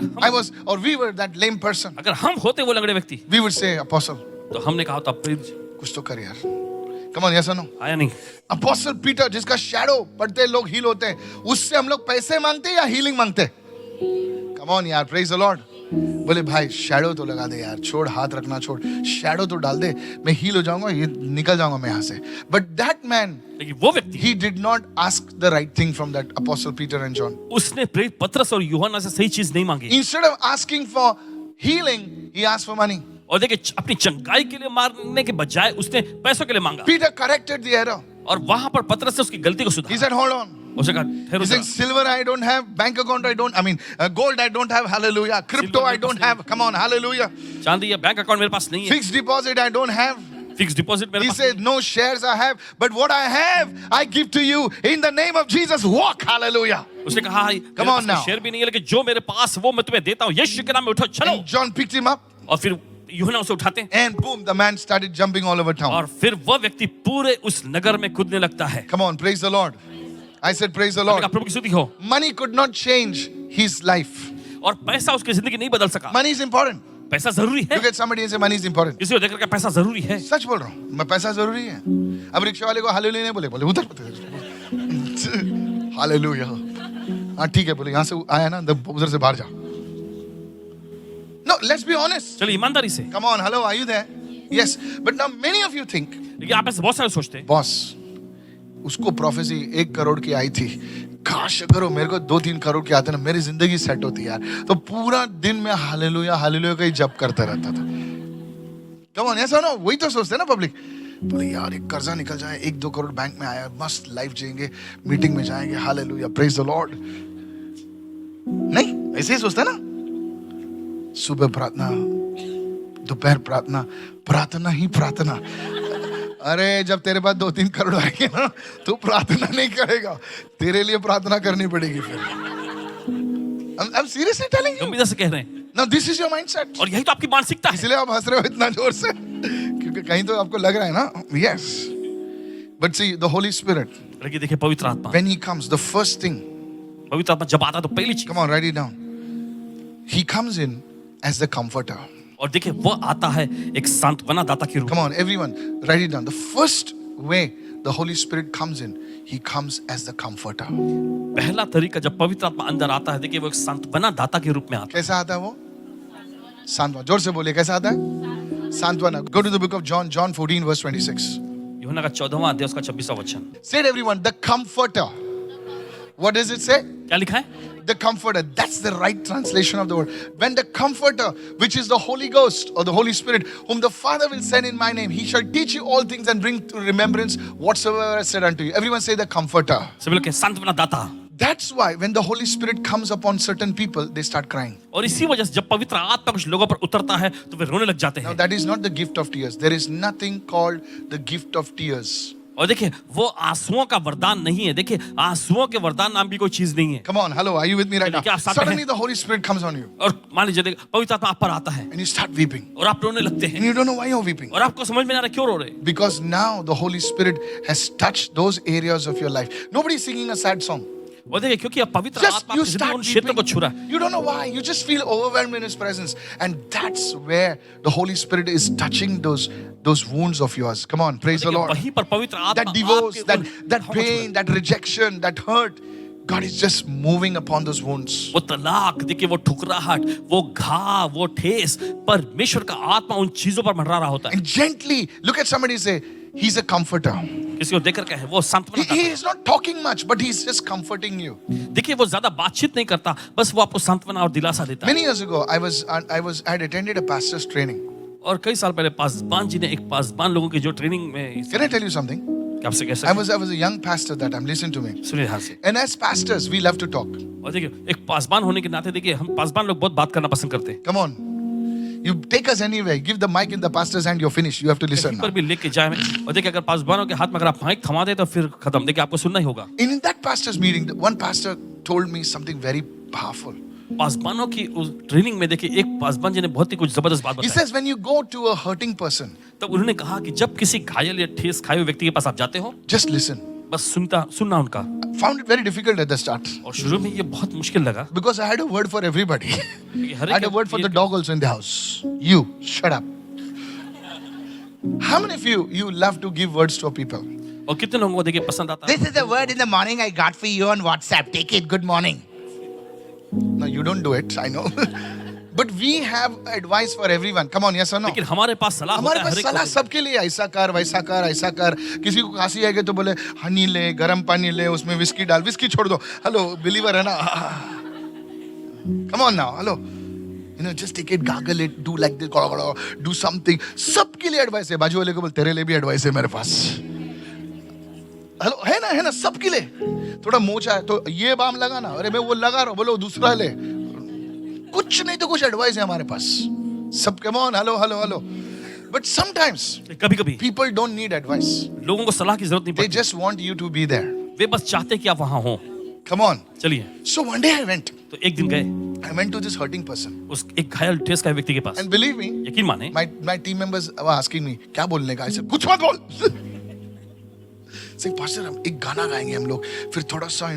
we were that lame person, हम होते वो लंगड़े व्यक्ति, we would say, Apostle, तो हमने कहा था प्रेरित कुछ तो कर यार। Come on, yes or no? आया नहीं। Apostle Peter, जिसका शैडो पढ़ते लोग हील होते हैं, उससे हम लोग पैसे मांगते हैं या हीलिंग मांगते हैं? Come on यार, praise the Lord. बोले भाई शैडो तो लगा दे यार, छोड़ हाथ रखना छोड़, शैडो तो डाल दे, मैं हील हो जाऊंगा, ये निकल जाऊंगा मैं यहाँ से। But that man, लेकिन वो व्यक्ति, he did not ask the right thing from that Apostle Peter and John. उसने प्रेरित पतरस और यूहन्ना से सही चीज नहीं मांगी। Instead of asking for healing, he asked for money. और देखिए अपनी चंगाई के लिए मारने के बजाय उसने पैसों के लिए मांगा। Peter corrected the error. और वहां पर पतरस ने उसकी गलती को He सुधारा। said, hold on. उसने कहा ठहरो He said, जरा। silver I don't have, bank account I don't, gold I don't have, hallelujah. Crypto Silver I don't have, come on, hallelujah. चांदी या बैंक अकाउंट मेरे पास नहीं है। Fixed deposit I don't have. Fix deposit मेरे He pass said, no shares I have, but what I have, I give to you. In the name of Jesus, walk, hallelujah. उसने कहा Come on now. Share भी नहीं है लेकिन जो मेरे पास वो मैं तुम्हें देता हूँ, यीशु के नाम में उठो चलो। And John picked him up, और फिर यूहन्ना उसे उठाते हैं and boom, the man started jumping all over town. और फिर वह व्यक्ति पूरे उस नगर में कूदने लगता है। Come on, praise the Lord. I said, praise the मैंने Lord. कहा प्रभु की स्तुति हो। Money could not change his life. और पैसा उसकी जिंदगी नहीं बदल सका। Money is important. पैसा जरूरी है। Look at somebody and say, money is important. किसी को देखकर क्या पैसा जरूरी है? सच बोल रहा हूँ, मैं पैसा जरूरी है। अब रिक्शा वाले को हालेलुया नहीं बोले उधर हालेलुया। हाँ ठीक है, बोले यहाँ से आया ना, उधर से बाहर जा। No, let's be honest. चलिए ईमानदारी से। Come on, hello, are you there? Yes, but now many of you think, लेकिन आप ऐसे बहुत सारे सोचते हैं। बॉस, उसको प्रोफेसी 1 करोड़ की आई थी, काश करो मेरे को 2-3 करोड़ की आते ना, मेरी जिंदगी सेट होती यार, तो पूरा दिन में हालेलुया हालेलुया का ही जप करता रहता था। Come on, ऐसा ना, वही तो सोचते हैं ना पब्लिक। बोले यार एक कर्जा निकल जाए, 1-2 करोड़ बैंक में आया, मस्त लाइफ जिएंगे, मीटिंग में जाएंगे, हालेलुया, प्रेज द लॉर्ड। नहीं, ऐसे ही सोचते हैं ना। सुबह प्रार्थना, दोपहर प्रार्थना, प्रार्थना ही प्रार्थना। अरे जब तेरे पास 2-3 करोड़ आएंगे ना, तू प्रार्थना नहीं करेगा, तेरे लिए प्रार्थना करनी पड़ेगी फिर। I'm seriously telling you. गंभीरता से कह रहे हैं। Now this is your mindset. और यही तो आपकी मानसिकता है। इसलिए आप हंस रहे हो इतना जोर से, क्योंकि कहीं तो आपको लग रहा है ना, yes. But see, the Holy Spirit, लेकिन देखिए पवित्र आत्मा, when He comes, the first thing, पवित्र आत्मा जब आता है तो पहली चीज, come on, write it down. He comes in as the comforter. और देखिए वो आता है एक सांत्वना दाता के रूप Come on, everyone, write it down. The first way the Holy Spirit comes in, He comes as the comforter. में। पहला तरीका जब पवित्र आत्मा अंदर आता है, देखिए वो एक सांत्वना दाता के रूप में आता कैसा आता है वो? सांत्वना। जोर से बोलिए, कैसा आता है? सांत्वना। Go to the book of John, John 14 verse 26. है। यूहन्ना का 14वां अध्याय उसका 26वां वचन। Say it everyone, the comforter. What does it say? क्या लिखा है? The comforter. That's the right translation of the word. When the comforter, which is the Holy Ghost or the Holy Spirit, whom the Father will send in my name, He shall teach you all things and bring to remembrance whatsoever I said unto you. Everyone say the comforter. सभी लोग सांत्वना दाता। That's why when the Holy Spirit comes upon certain people, they start crying. और इसी वजह से जब पवित्र आत्मा कुछ लोगों पर उतरता है तो वे रोने लग जाते Now हैं। that is not the gift of tears. There is nothing called the gift of tears. और देखिए वो आंसुओं का वरदान नहीं है। देखिए आंसुओं के वरदान नाम भी कोई चीज नहीं है। Come on, hello, are you with me right now? क्या आप साथ में Suddenly हैं? the Holy Spirit comes on you और मान लीजिए देखिए पवित्र आत्मा आप पर आता है and you start weeping. और आप रोने लगते And हैं you don't know why you're weeping. और आपको समझ में नहीं आ रहा क्यों रो रहे हैं। Because now the Holy Spirit has touched those areas of your life. Nobody is singing a sad song. और देखिए क्योंकि अब पवित्र Just आत्मा you आपकी जिंदगी start उन क्षेत्रों को weeping. छू रहा है। You don't know why. You just feel overwhelmed in His presence, and that's where the Holy Spirit is touching those wounds of yours. Come on, praise the देखिए, Lord. वहीं पर पवित्र आत्मा That divorce, आपके that उन that घावों को छू रहा pain, that rejection, that hurt. God is just moving upon those wounds. है। वो तलाक देखिए वो ठुकराहट वो घाव वो ठेस परमेश्वर का आत्मा उन चीजों पर मंडरा रहा होता है। And gently look at somebody and say, He's a comforter. किसी को देकर क्या है वो सांत्वना He is not talking much, but he's just comforting you. देखिए वो ज्यादा बातचीत नहीं करता, बस वो आपको सांत्वना और दिलासा देता है। Many years ago, I had attended a pastor's training. और कई साल पहले पासबान जी ने एक पासबान लोगों की जो ट्रेनिंग में Can I tell you something? क्या आपसे कह I सकते was a young pastor that time. Listen to me. सुनिए ध्यान से। And as pastors, we love to talk. और देखिए एक पासबान होने के नाते देखिए हम पासबान लोग बहुत बात करना पसंद करते हैं। Come on. You take us anywhere. Give the mic in the pastor's hand. You're finished. You have to listen. कहीं पर भी लेके जाए और देखिए अगर पासबानों के हाथ में अगर आप माइक थमा दे तो फिर खत्म। देखिए आपको सुनना ही होगा। In that pastor's meeting, one pastor told me something very powerful. पासबानों की उस ट्रेनिंग में देखिए एक पासबान जी ने बहुत ही कुछ जबरदस्त बात He बताई। says, when you go to a hurting person, तब उन्होंने कहा कि जब किसी घायल या ठेस खाए हुए व्यक्ति के पास आप जाते हो, just listen. बस सुनना उनका। Found it very difficult at the start और शुरू में ये बहुत मुश्किल लगा। because I had a word for everybody. क्योंकि हर I had a word for the dog also in the house. You, shut up. How many of you love to give words to people? और कितने लोगों को देखिए पसंद आता है। This is the word in the morning I got for you on WhatsApp. Take it. Good morning. No, you don't do it, I know. But we have advice for everyone. Come on, yes or no? लेकिन हमारे पास सलाह होता हमारे है पास हर एक सलाह को। सबके लिए, ऐसा कर वैसा कर ऐसा कर। किसी को खांसी आएगी तो बोले हनी ले, गर्म पानी ले, उसमें विस्की डाल, विस्की छोड़ दो। हेलो बिलीवर है ना? Come on now, hello. You know, just take it, gargle it, do like this, do something. सबके लिए एडवाइस है। बाजू वाले को बोल तेरे लिए भी एडवाइस है मेरे पास। हेलो है ना सबके लिए। थोड़ा मोचा है तो ये बाम लगा ना, अरे मैं वो लगा रहा हूँ, बोलो दूसरा ले। कुछ नहीं तो कुछ एडवाइस है हमारे पास। सब come on, hello. But sometimes कभी-कभी people don't need advice. लोगों को सलाह की जरूरत नहीं They पड़ती। just want you to be there. वे बस चाहते हैं कि आप वहां हो। Come on. चलिए, So one day I went. तो एक दिन गए I went to this hurting person. उस एक घायल ठेस खाए व्यक्ति के पास। And believe me, यकीन माने my team members were asking me, क्या बोलने का? I said, कुछ मत बोल. Say, Pastor, हम एक गाना गाएंगे हम लोग, फिर थोड़ा सा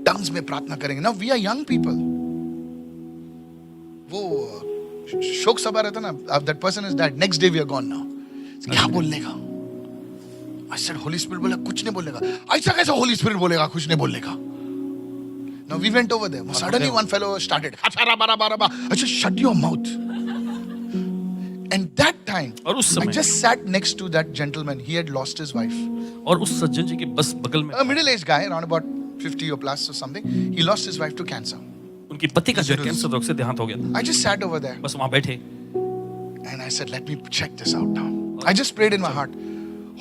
tongues में प्रार्थना करेंगे. Now we are young people. वो शोक सभा रहता ना, that person is dead. Next day we are gone now. क्या बोलने का? I said, Holy Spirit बोला कुछ नहीं बोलने का. ऐसा कैसा Holy Spirit बोलेगा कुछ नहीं बोलने का? Now we went over there. Suddenly one fellow started. I said, shut your mouth. And that time, और उस I समय just sat next to that gentleman. He had lost his wife. और उस सज्जन जी के बस बगल में A middle-aged guy, around about 50 or plus or something. He lost his wife to cancer. उनकी पति का जो कैंसर रोग से देहांत हो गया था। I just sat over there बस वहां बैठे and I said, let me check this out now. I just prayed in my heart,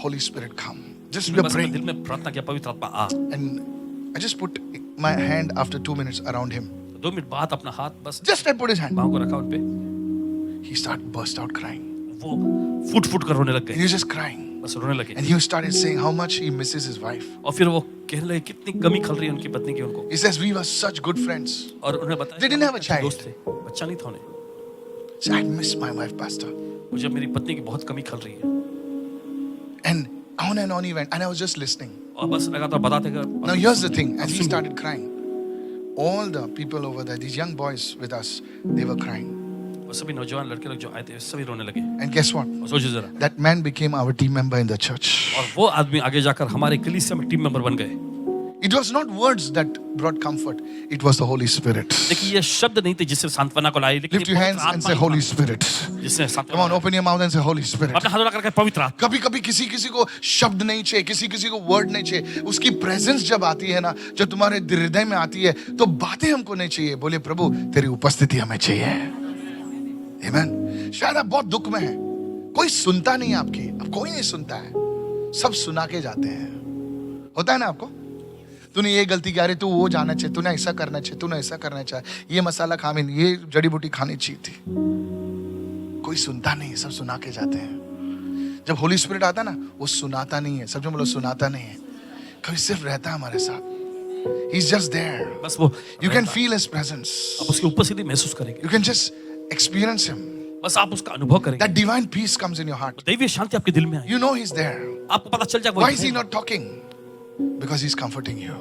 Holy Spirit, come. Just we are बस अपने दिल praying. में प्रार्थना किया, पवित्र आत्मा आ। And I just put my hand after 2 minutes around him. 2 minute बाद अपना हाथ बस Just I put his hand. बाहों को रखा उन पे, He started burst out crying. वो फुट कर रोने लग And गए, he was just crying. बस रोने लगे। And he started saying how much he misses his wife. और फिर वो कहने लगे कितनी कमी खल रही है उनकी पत्नी की उनको। He says, we were such good friends. और उन्हें बताया They didn't have a अच्छे child. दोस्त थे, बच्चा नहीं था उन्हें। So I miss my wife, Pastor. मुझे मेरी पत्नी की बहुत कमी खल रही है। And on he went. And I was just listening. और बस लगातार बताते गए। Now here's the thing. As he started crying, all the people over there, these young boys with us, they were crying. और सभी नौजवान लड़के लोग जो आए थे सभी रोने लगे। And guess what? और सोचिए जरा, That man became our team member in the church. और वो आदमी आगे जाकर हमारे कलीसिया में टीम मेंबर बन गए। It was not words that brought comfort. It was the Holy Spirit. देखिए ये शब्द नहीं थे जिससे सांत्वना को लाई, लेकिन Lift your hands and say, Holy Spirit. जिससे Come सांत्वना। on, open your mouth and say, Holy Spirit. अपना हाथ उठाकर कहे पवित्र आत्मा। कभी कभी किसी को शब्द नहीं चाहिए, किसी को वर्ड नहीं चाहिए। उसकी प्रेजेंस जब आती है ना, जब तुम्हारे हृदय में आती है, तो बातें हमको नहीं चाहिए। बोले प्रभु तेरी उपस्थिति हमें चाहिए। आमीन। शायद आप बहुत दुख में हैं, कोई सुनता नहीं आपकी, अब कोई नहीं सुनता है, सब सुना के जाते हैं। होता है ना आपको? तूने ये गलती की, अरे तू वो जाना चाहिए, तूने ऐसा करना चाहिए, तूने ऐसा करना चाहिए, ये मसाला खा में, ये जड़ी बूटी खानी चाहिए थी। कोई सुनता नहीं, सब सुना के जाते हैं। जब होली स्पिरिट आता ना, वो सुनाता नहीं है। सब बोलो सुनाता नहीं है, कभी सिर्फ रहता है हमारे साथ। He's just there. बस वो You can feel his presence. आप उसकी उपस्थिति महसूस करेंगे, You can just experience him. बस आप उसका अनुभव करेंगे। That divine peace comes in your heart. दैवीय शांति आपके दिल में आएगी, You know he's there. आपको पता चल जाएगा। Why is he not talking? Because he's comforting you.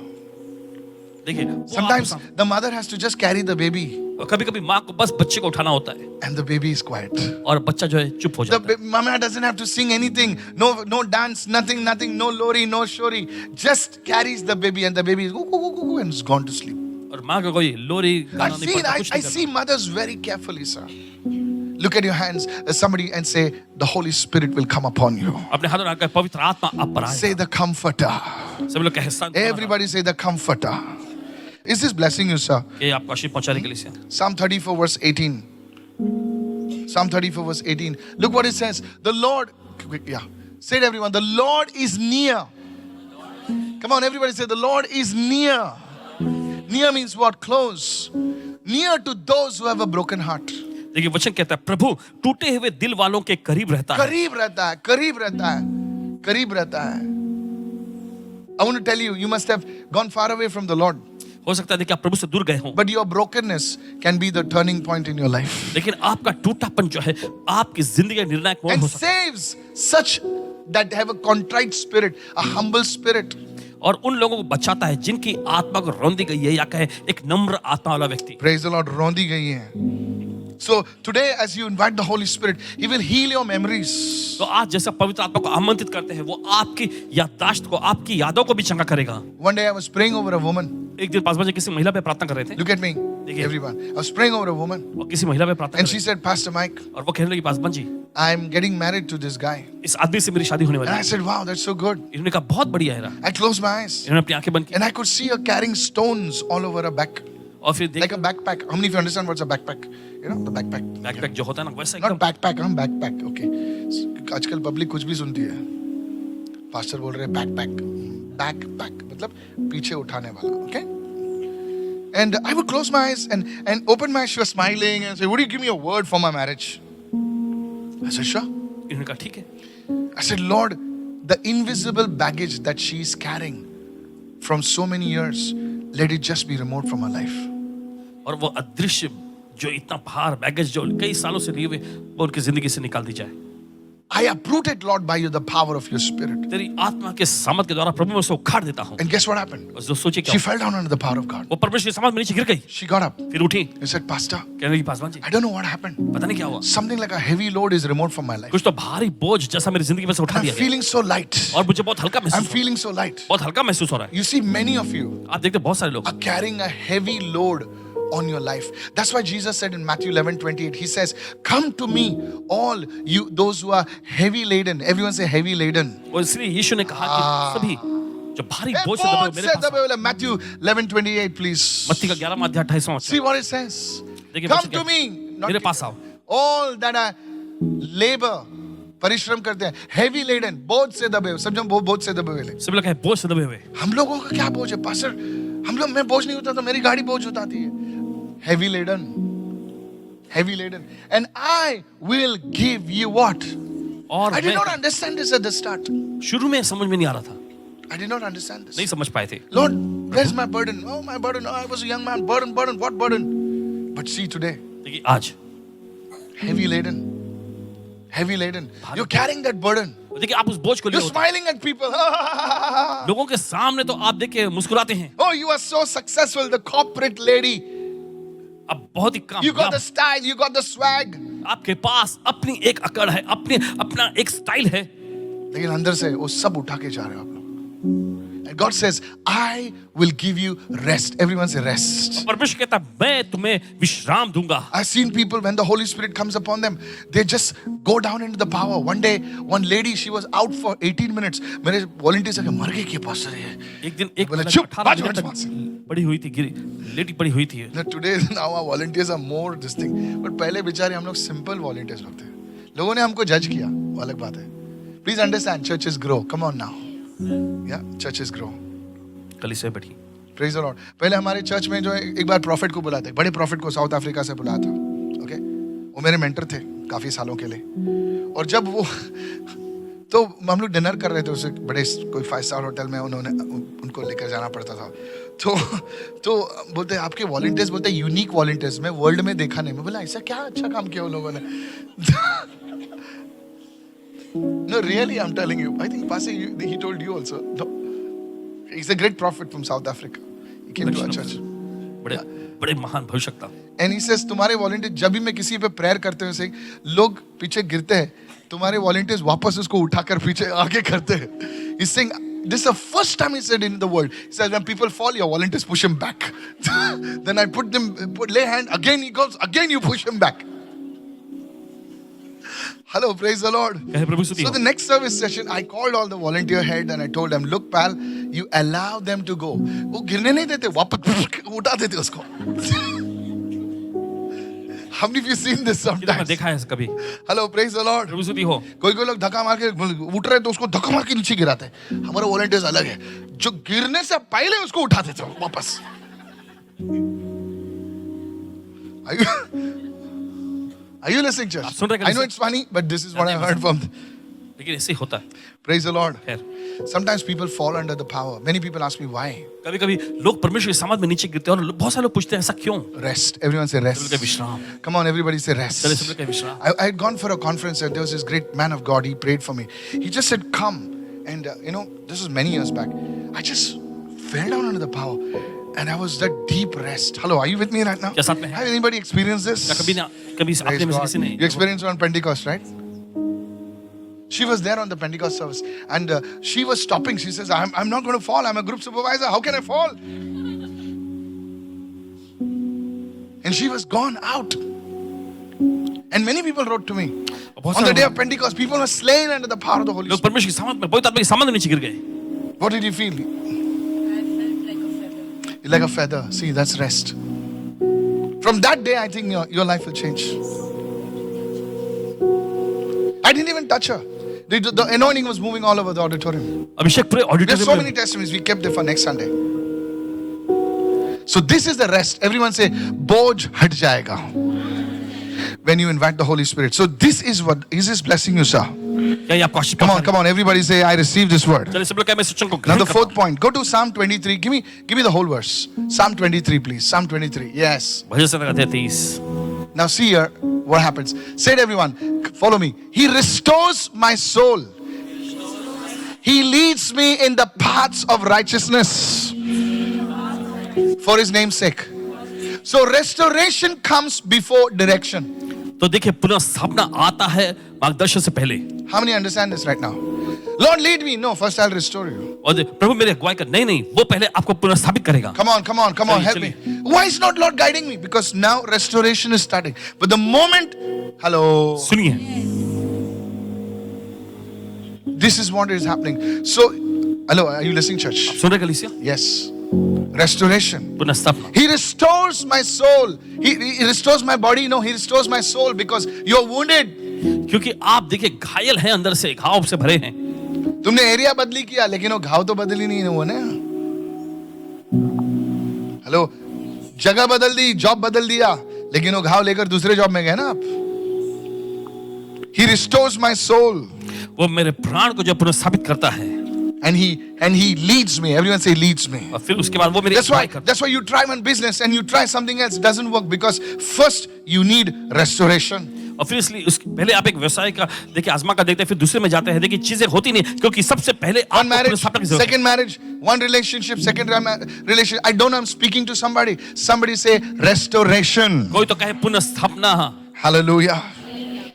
देखिए वो Sometimes आपको the mother has to just carry the baby और कभी-कभी माँ को बस बच्चे को उठाना होता है and the baby is quiet. और बच्चा जो है चुप हो The जाता है। mama doesn't have to sing anything. No dance, nothing, no lori, no shori. Just carries the baby and the baby is and is gone to sleep. और माँ को कोई लोरी गाना नहीं पड़ता, कुछ I नहीं see mothers very carefully, sir. Look at your hands, somebody, and say, the Holy Spirit will come upon you. अपने हाथों में रखकर पवित्र आत्मा आप पर Say आए। the Comforter. सभी लोग कहे संत। Everybody say the Comforter. Is this blessing you, sir? ये आपको आशीष पहुंचाने के लिए से। Psalm 34 verse 18. Psalm 34 verse 18. Look what it says. The Lord, yeah. Say it everyone. The Lord is near. Come on, everybody say the Lord is near. Near means what? Close. Near to those who have a broken heart. देखिए वचन कहता है प्रभु टूटे हुए दिल वालों के करीब रहता है। करीब रहता है, करीब रहता है, करीब रहता है. I want to tell you, you must have gone far away from the Lord. हो सकता है कि आप प्रभु से दूर गए हों, But your brokenness can be the turning point in your life. लेकिन आपका टूटापन जो है आपकी जिंदगी का निर्णायक मोड़ And हो सकता है। saves such that have a contrite spirit, a humble spirit. और उन लोगों को बचाता है जिनकी आत्मा को रौंदी गई है या कहे एक नम्र आत्मा वाला व्यक्ति। Praise the Lord. रौंदी गई है. So today, as you invite the Holy Spirit, He will heal your memories. तो आज जैसा पवित्र आत्मा को आमंत्रित करते हैं वो आपकी याददाश्त को आपकी यादों को भी चंगा करेगा। One day I was praying over a woman. एक दिन पास बजे किसी महिला पे प्रार्थना कर रहे थे Look at me, everyone. I was praying over a woman, और किसी महिला पे प्रार्थना and कर she रहे said, Pastor Mike, थे और वो कहने लगी Paswan ji I'm getting married to this guy. इस आदमी से मेरी शादी होने वाली And I है। said, wow, that's so good. इन्होंने कहा बहुत बढ़िया है। I closed my eyes, इन्होंने अपनी आंखें बंद की and I could see her carrying stones all over her back, और फिर like देख a backpack. How many of you understand what's a backpack? You know, the backpack. Backpack जो होता है ना वैसा Not एकदम backpack, हम backpack. Okay. आजकल पब्लिक कुछ भी सुनती है. पास्टर बोल रहे backpack, backpack मतलब पीछे उठाने वाला. Okay. And I would close my eyes and open my eyes. She was smiling and say, "Would you give me a word for my marriage?" I said, "Sure." इन्होंने कहा ठीक है। I said, "Lord, the invisible baggage that she is carrying from so many years, let it just be removed from her life." और वो अदृश्य जो इतना भार बैगेज जो कई सालों से लिए हुए वो उनकी जिंदगी से निकाल दी जाए। I uproot it, Lord, by you, the power of your Spirit. तेरी आत्मा के सामर्थ के द्वारा प्रभु मैं उसे उखाड़ देता हूँ। And guess what happened? और जो सोचे क्या She हुआ? fell down under the power of God. वो परमेश्वर की सामर्थ में नीचे गिर गई, She got up. फिर उठी, She said, "Pastor, कहने लगी Paswan ji I don't know what happened. पता नहीं क्या हुआ, Something like a heavy load is removed from my life. कुछ तो भारी बोझ जैसा मेरी जिंदगी में से उठा I'm दिया गया feeling so light. और मुझे बहुत हल्का I'm महसूस हो रहा feeling so light." है, बहुत हल्का महसूस हो रहा है। You see, many of you आप देखते हैं बहुत सारे लोग are carrying a heavy load on your life. That's why Jesus said in Matthew 11:28, He says, "Come to me, all you, those who are heavy laden." Everyone say heavy laden. और इसलिए यीशु ने कहा कि सभी जो भारी बोझ से दबे हुए मेरे पास आओ। Matthew 11:28, please. मत्ती का 11वां अध्याय 28वां See what it says. देखिए Come वचन to क्या me, है? not मेरे पास आओ, all that are labor, परिश्रम करते हैं, heavy laden, बोझ से दबे हुए. सब जन बोझ से दबे हुए. सभी लोग कहे बोझ से दबे हुए। हम लोगों का क्या बोझ है, पास्टर? हम लोग, मैं बोझ नहीं होता, तो मेरी गाड़ी बोझ उठाती है. Heavy laden, heavy laden, and I will give you what? और I did not मैं understand this at the start. शुरू में समझ में नहीं आ रहा था, I did not understand this. नहीं समझ पाए थे। Lord, where's my burden? Oh, my burden. Oh, I was a young man. Burden, burden. What burden? But see today, देखिए आज heavy laden, heavy laden. You're carrying that burden. देखिए आप उस बोझ को लिए You're होते हैं। smiling at people. लोगों के सामने तो आप देखिए मुस्कुराते हैं, Oh, you are so successful, the corporate lady. अब बहुत ही You got कामयाब, the style, you got the swag. आपके पास अपनी एक अकड़ है, अपना एक स्टाइल है, लेकिन अंदर से वो सब उठा के जा रहे हो आप लोग. And God says, I will give you rest. Everyone say rest. परमेश्वर कहता है मैं तुम्हें विश्राम दूंगा। I've seen people when the Holy Spirit comes upon them, they just go down into the power. One day, one lady, she was out for 18 minutes. मेरे volunteers आके मर गई क्या पास्टर ये? एक दिन एक बोले, महिला "चुप, 18 बात मिनट मत तक पड़ी हुई थी, लेटी पड़ी हुई थी। Now today now our volunteers are more this thing. But पहले बेचारे हम लोग simple volunteers लोग थे. लोगों ने हमको judge किया, वो अलग बात है. Please understand, churches grow. Come on now. Yeah, churches grow. कलीसिया बैठी, Praise the Lord. पहले हमारे चर्च में जो है, एक बार प्रॉफिट को बुलाते, बड़े प्रॉफिट को साउथ अफ्रीका से बुलाया था. ओके, वो मेरे मेंटर थे काफी सालों के लिए. और जब वो तो हम लोग डिनर कर रहे थे उसे बड़े कोई 5 स्टार होटल में, उन्होंने उनको लेकर जाना पड़ता था. तो बोलते आपके वॉलंटियर्स, बोलते यूनिक वॉलंटियर्स में वर्ल्ड में देखा नहीं. मैं बोला ऐसा क्या अच्छा काम किया उन लोगों ने. No, really, I'm telling you. I think Pastor, he told you also. No. He's a great prophet from South Africa. He came to our church. बड़े महान भविष्यवक्ता। And he says, तुम्हारे वॉलंटियर जब भी मैं किसी पे प्रेयर करते हुए लोग पीछे गिरते हैं, तुम्हारे वॉलंटियर्स वापस उसको उठाकर पीछे आगे करते हैं. He's saying, this is the first time he said in the world. He says, when people fall, your volunteers push him back. Then I lay hand, again he goes, again you push him back. Hello, praise the Lord. कहे प्रभु स्तुति So हो। the next service session, I called all the volunteer head and I told them, look pal, you allow them to go. वो गिरने नहीं देते, वापस उठा देते उसको. How many of you seen this कितना sometimes? देखा है कभी। Hello, praise the Lord. प्रभु स्तुति हो। कोई कोई लोग धक्का मार के उठ रहे तो उसको धक्का मार के नीचे गिराते हैं. हमारा वॉलंटियर्स अलग है, जो गिरने से पहले उसको उठा देते हो वापस. Are you listening, church? आप सुन रहे हैं I know कैसे? it's funny, but this is what I heard from. लेकिन ऐसे ही होता है। Praise the Lord. खैर, Sometimes people fall under the power. Many people ask me why. कभी कभी लोग परमेश्वर की समाज में नीचे गिरते हैं और बहुत सारे लोग पूछते हैं ऐसा क्यों? Rest. Everyone say सब लोग rest. विश्राम। Come on, everybody say rest. चलिए सब लोग का विश्राम। I had gone for a conference and there was this great man of God. He prayed for me. He just said, come. And this was many years back. I just fell down under the power. And I was that deep rest. Hello, are you with me right now? क्या साथ में हैं? Have anybody experienced this? क्या कभी ना कभी Praise आपने में से God. किसी ने You experienced it on Pentecost, right? She was there on the Pentecost service and she was stopping. She says, I'm not going to fall. I'm a group supervisor. How can I fall? And she was gone out. And many people wrote to me. बहुत On the सारे day of Pentecost, people were slain under the power of the Holy लोग Spirit. परमेश्वर की समाज में बहुत आदमी की समाज में नीचे गिर गए। What did you feel? Like a feather. See, that's rest. From that day, I think your life will change. I didn't even touch her. The anointing was moving all over the auditorium. अभिषेक पूरे There's so auditorium many में testimonies. We kept it for next Sunday. So this is the rest. Everyone say, Boj hat jayega. When you invite the Holy Spirit. So this is this blessing you, sir? क्या ये आपको आशीष Come on, पाता come on. Everybody say, I receive this word. है? चलिए सब लोग क्या मैं सच्चों को Now ग्रहण the करता fourth point. Go to Psalm 23. Give me the whole verse. Psalm 23, please. Psalm 23. Yes. हूँ। भजन संहिता अध्याय 23। Now see here what happens. Say it, everyone. Follow me. He restores my soul. He leads me in the paths of righteousness for his name's sake. So restoration comes before direction. तो देखिए पुनः स्थापना आता है मार्गदर्शन से पहले। How many understand this right now? Lord, lead me. No, first I'll restore you. और प्रभु मेरे अगुवाई कर नहीं वो पहले आपको पुनः स्थापित करेगा। Come on, help me. Why is not Lord guiding me? Because now restoration is starting. But the moment, hello, सुनिए, this is what is happening. So, hello, are you listening, church? सुन रहे कलीसिया? Yes. Restoration. पुनः स्थापना। He restores my soul. He restores my body. No, he restores my soul because you're wounded. क्योंकि आप देखिए घायल हैं, अंदर से घाव से भरे हैं। तुमने एरिया बदली किया लेकिन वो घाव तो बदली नहीं हुआ ना. हेलो, जगह बदल दी, जॉब बदल दिया, लेकिन वो घाव लेकर दूसरे जॉब में गए ना आप. He restores my soul. वो मेरे प्राण को जो पुनः स्थापित करता है And he leads me. Everyone say leads me. और फिर उसके बाद वो मेरी That's अगुवाई करता why you try one business and you try something else doesn't work because first you need restoration. है। और फिर इसलिए पहले आप एक व्यवसाय का देखिए आजमा का देखते हैं, फिर दूसरे में जाते हैं, देखिए चीजें होती नहीं क्योंकि सबसे पहले One आपको पुनः marriage, स्थापना की जरूरत है। second marriage, one relationship, second relationship. I don't know, I'm speaking to somebody. Somebody say restoration. कोई तो कहे पुनः स्थापना। Hallelujah.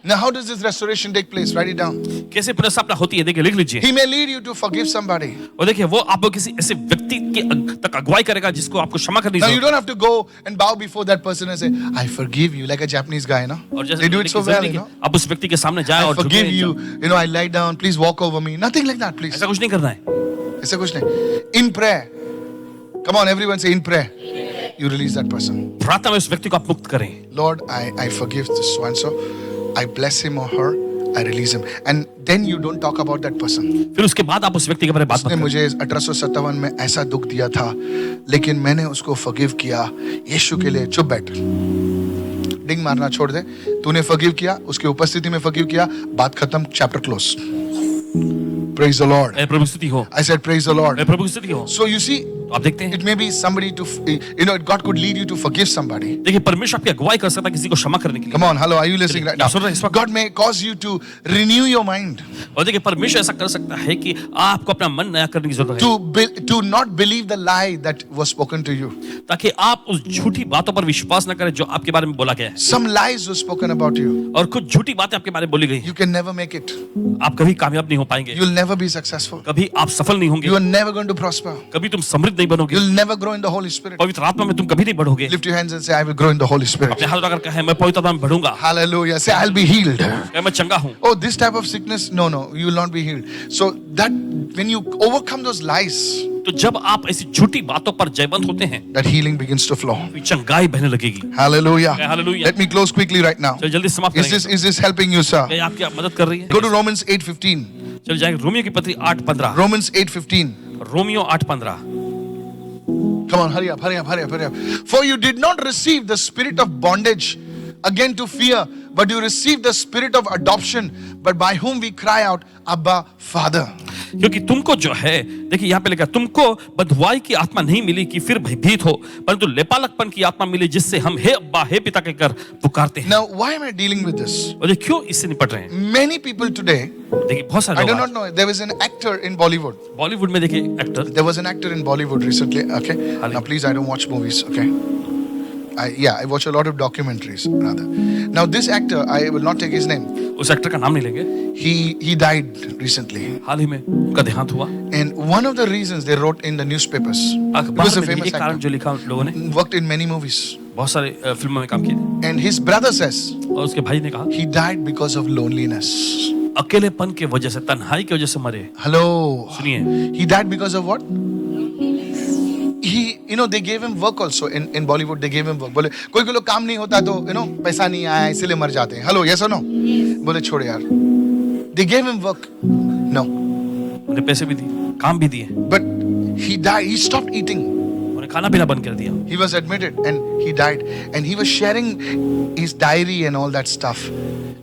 Now, how does this restoration take place? Write it down. कैसे पुनः स्थापना होती है देखिए लिख लीजिए। He may lead you to forgive somebody. और देखिए वो आपको किसी ऐसे व्यक्ति के तक अगुवाई करेगा जिसको आपको क्षमा करनी Now, you जरूरत don't have to go and bow before that person and say, I forgive you, like a Japanese guy, no? है। और जैसे They do it so well, you know? आप उस व्यक्ति के सामने जाए I और forgive झुके, you, I lie down, please walk over me. Nothing like that, please. ऐसा कुछ नहीं करना है। ऐसा कुछ नहीं. In prayer. Come on, everyone say in prayer. You release that person. प्रार्थना में उस व्यक्ति को आप मुक्त करें। Lord, I forgive this so and so. I bless him or her. I release him. And then you don't talk about that person. फिर उसके बाद आप उस व्यक्ति के बारे में बात मत उसने करें। मुझे 1857 में ऐसा दुख दिया था, लेकिन मैंने उसको फॉरगिव किया यीशु के लिए. चुप बैठ, डिंग मारना छोड़ दे. तूने फॉरगिव किया, उसके उपस्थिति में फॉरगिव किया, बात खत्म, chapter close. Praise the Lord. ऐ प्रभु की स्तुति हो। I said praise the Lord. ऐ प्रभु की स्तुति हो। So you see, तो आप देखते हैं it may be somebody to, God could lead you to forgive somebody. देखिए परमेश्वर आपकी अगुवाई कर सकता है किसी को क्षमा करने के लिए। Come on, hello, are you listening right now? सुन रहे हैं इस वक्त? God may cause you to renew your mind, और देखिए परमेश्वर ऐसा कर सकता है कि आपको अपना मन नया करने की जरूरत है to not believe the lie that was spoken to you. ताकि आप उस झूठी बातों पर विश्वास न करें जो आपके बारे में बोला गया है। Some lies were spoken about you. और कुछ झूठी बातें आपके बारे में बोली गई हैं। You can never make it. आप कभी कामयाब नहीं हो पाएंगे, You'll never be successful. कभी आप सफल नहीं होंगे, You are never going to prosper. कभी तुम समृद्ध नहीं बनोगे, You'll never grow in the Holy Spirit. पवित्र आत्मा में तुम कभी नहीं बढ़ोगे। Lift your hands and say, I will grow in the Holy Spirit. अपने हाथ उठाकर कहे मैं पवित्र आत्मा में बढ़ूंगा, Hallelujah. Say, I'll be healed. कहे मैं चंगा हूँ। Oh, this type of sickness? No, you will not be healed. So that when you overcome those lies, तो जब आप ऐसी झूठी बातों पर जयवंत होते हैं, that healing begins to flow. तो चंगाई बहने लगेगी। Hallelujah. Hallelujah. Let me close quickly right now. चलो जल्दी समाप्त करेंगे। Is this helping you, sir? क्या आपकी मदद कर रही है? Go to Romans 8:15. चल जाएंगे रोमियो की पत्री 8:15। Romans 8:15. Romeo 8:15। Come on, hurry up. For you did not receive the spirit of bondage again to fear, but you received the spirit of adoption, but by whom we cry out, Abba, Father. क्योंकि तुमको जो है, देखिए यहाँ पे लिखा, तुमको बंधुआई की आत्मा नहीं मिली कि फिर भयभीत हो, परंतु लेपालकपन की आत्मा मिली जिससे हम हे अब्बा हे पिता कहकर पुकारते हैं। Now, why am I dealing with this? और देखिए क्यों इससे निपट रहे हैं? Many people today, देखिए बहुत सारे I do लोग not know, there was an actor in Bollywood. Bollywood में देखिए actor, There was an actor in Bollywood recently. Okay. Now, please, I don't watch movies. Okay. I watch a lot of documentaries rather. Now, this actor, I will not take his name. उस actor का नाम नहीं लेंगे, He died recently, हाल ही में उनका देहांत हुआ। and one of the reasons they wrote in the newspapers. He was अखबार a में famous ये कारण actor. जो लिखा उन लोगों ने, Worked in many movies, बहुत सारे फिल्मों में काम किए, and his brother says और उसके भाई ने कहा he died because of loneliness. अकेलेपन के वजह से, तन्हाई की वजह से मरे। Hello. सुनिए, He died because of what? They gave him work also in Bollywood. They gave him work. बोले कोई लोग काम नहीं होता तो पैसा नहीं आया इसलिए मर जाते हैं. Hello, yes or no? बोले छोड़ यार. They gave him work. No. उन्हें पैसे भी दिए, काम भी दिए, But he died. He stopped eating. उन्हें खाना पीना बंद कर दिया। He was admitted and he died. And he was sharing his diary and all that stuff.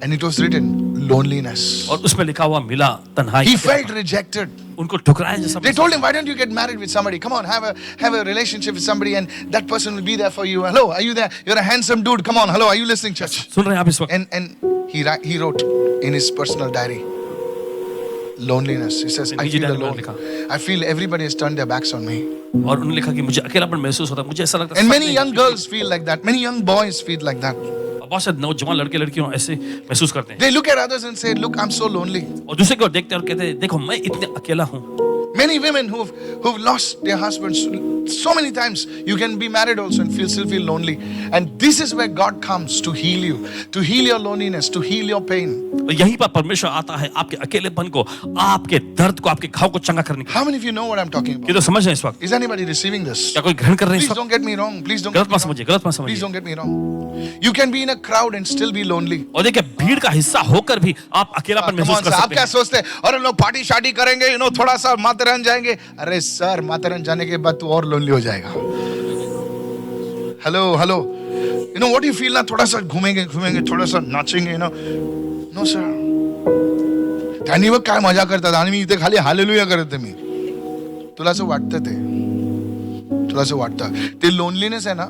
And it was written, loneliness. और उसमें लिखा हुआ मिला तन्हाई। He felt rejected. उनको ठुकराया जैसा। They told him, why don't you get married with somebody? Come on, have a relationship with somebody and that person will be there for you. Hello, are you there? You're a handsome dude. Come on, hello, are you listening, church? सुन रहे हैं आप इस वक्त? And he wrote in his personal diary, loneliness. He says, I निजी feel diary में alone. लिखा। I feel everybody has turned their backs on me. और उन्होंने लिखा कि मुझे अकेलापन महसूस होता है, मुझे ऐसा लगता है। And many young girls feel like that. Many young boys feel like that. बहुत से नौजवान लड़के लड़कियों ऐसे महसूस करते हैं। They look at others and say, look, I'm so lonely. और दूसरे को देखते हैं और कहते हैं, देखो मैं इतने अकेला हूँ। Many women who've lost their husbands so many times. You can be married also and still feel lonely. And this is where God comes to heal you, to heal your loneliness, to heal your pain. और यहीं पर परमेश्वर आता है आपके अकेलेपन को, आपके दर्द को, आपके घाव को चंगा करने के लिए। How many of you know what I'm talking ये about? तो समझ रहे हैं इस वक्त? Is anybody receiving this? क्या कोई ग्रहण कर रहे हैं Please इस वक्त? don't get me wrong. Please don't गलत get me मत wrong. समझिए, गलत मत Please समझिए। don't get me wrong. You can be in a crowd and still be lonely. और देखिए भीड़ का हिस्सा होकर भी आप अकेलापन Come महसूस on, कर sir, आप सकते क्या हैं। सोचते हैं? और हम लोग पार्टी शादी करेंगे, थोड़ा सा माथेरान जाएंगे. अरे सर, माथेरान जाने के बाद तू और लोनली हो जाएगा. Hello. What do you feel ना? थोड़ा सा घूमेंगे, थोड़ा सा नाचेंगे, No, sir. त्यांनी मग काय मजा करतात आणि मी इथे खाली हालेलुया करत मी. तुला असं वाटतं ते लोनलीनेस आहे ना,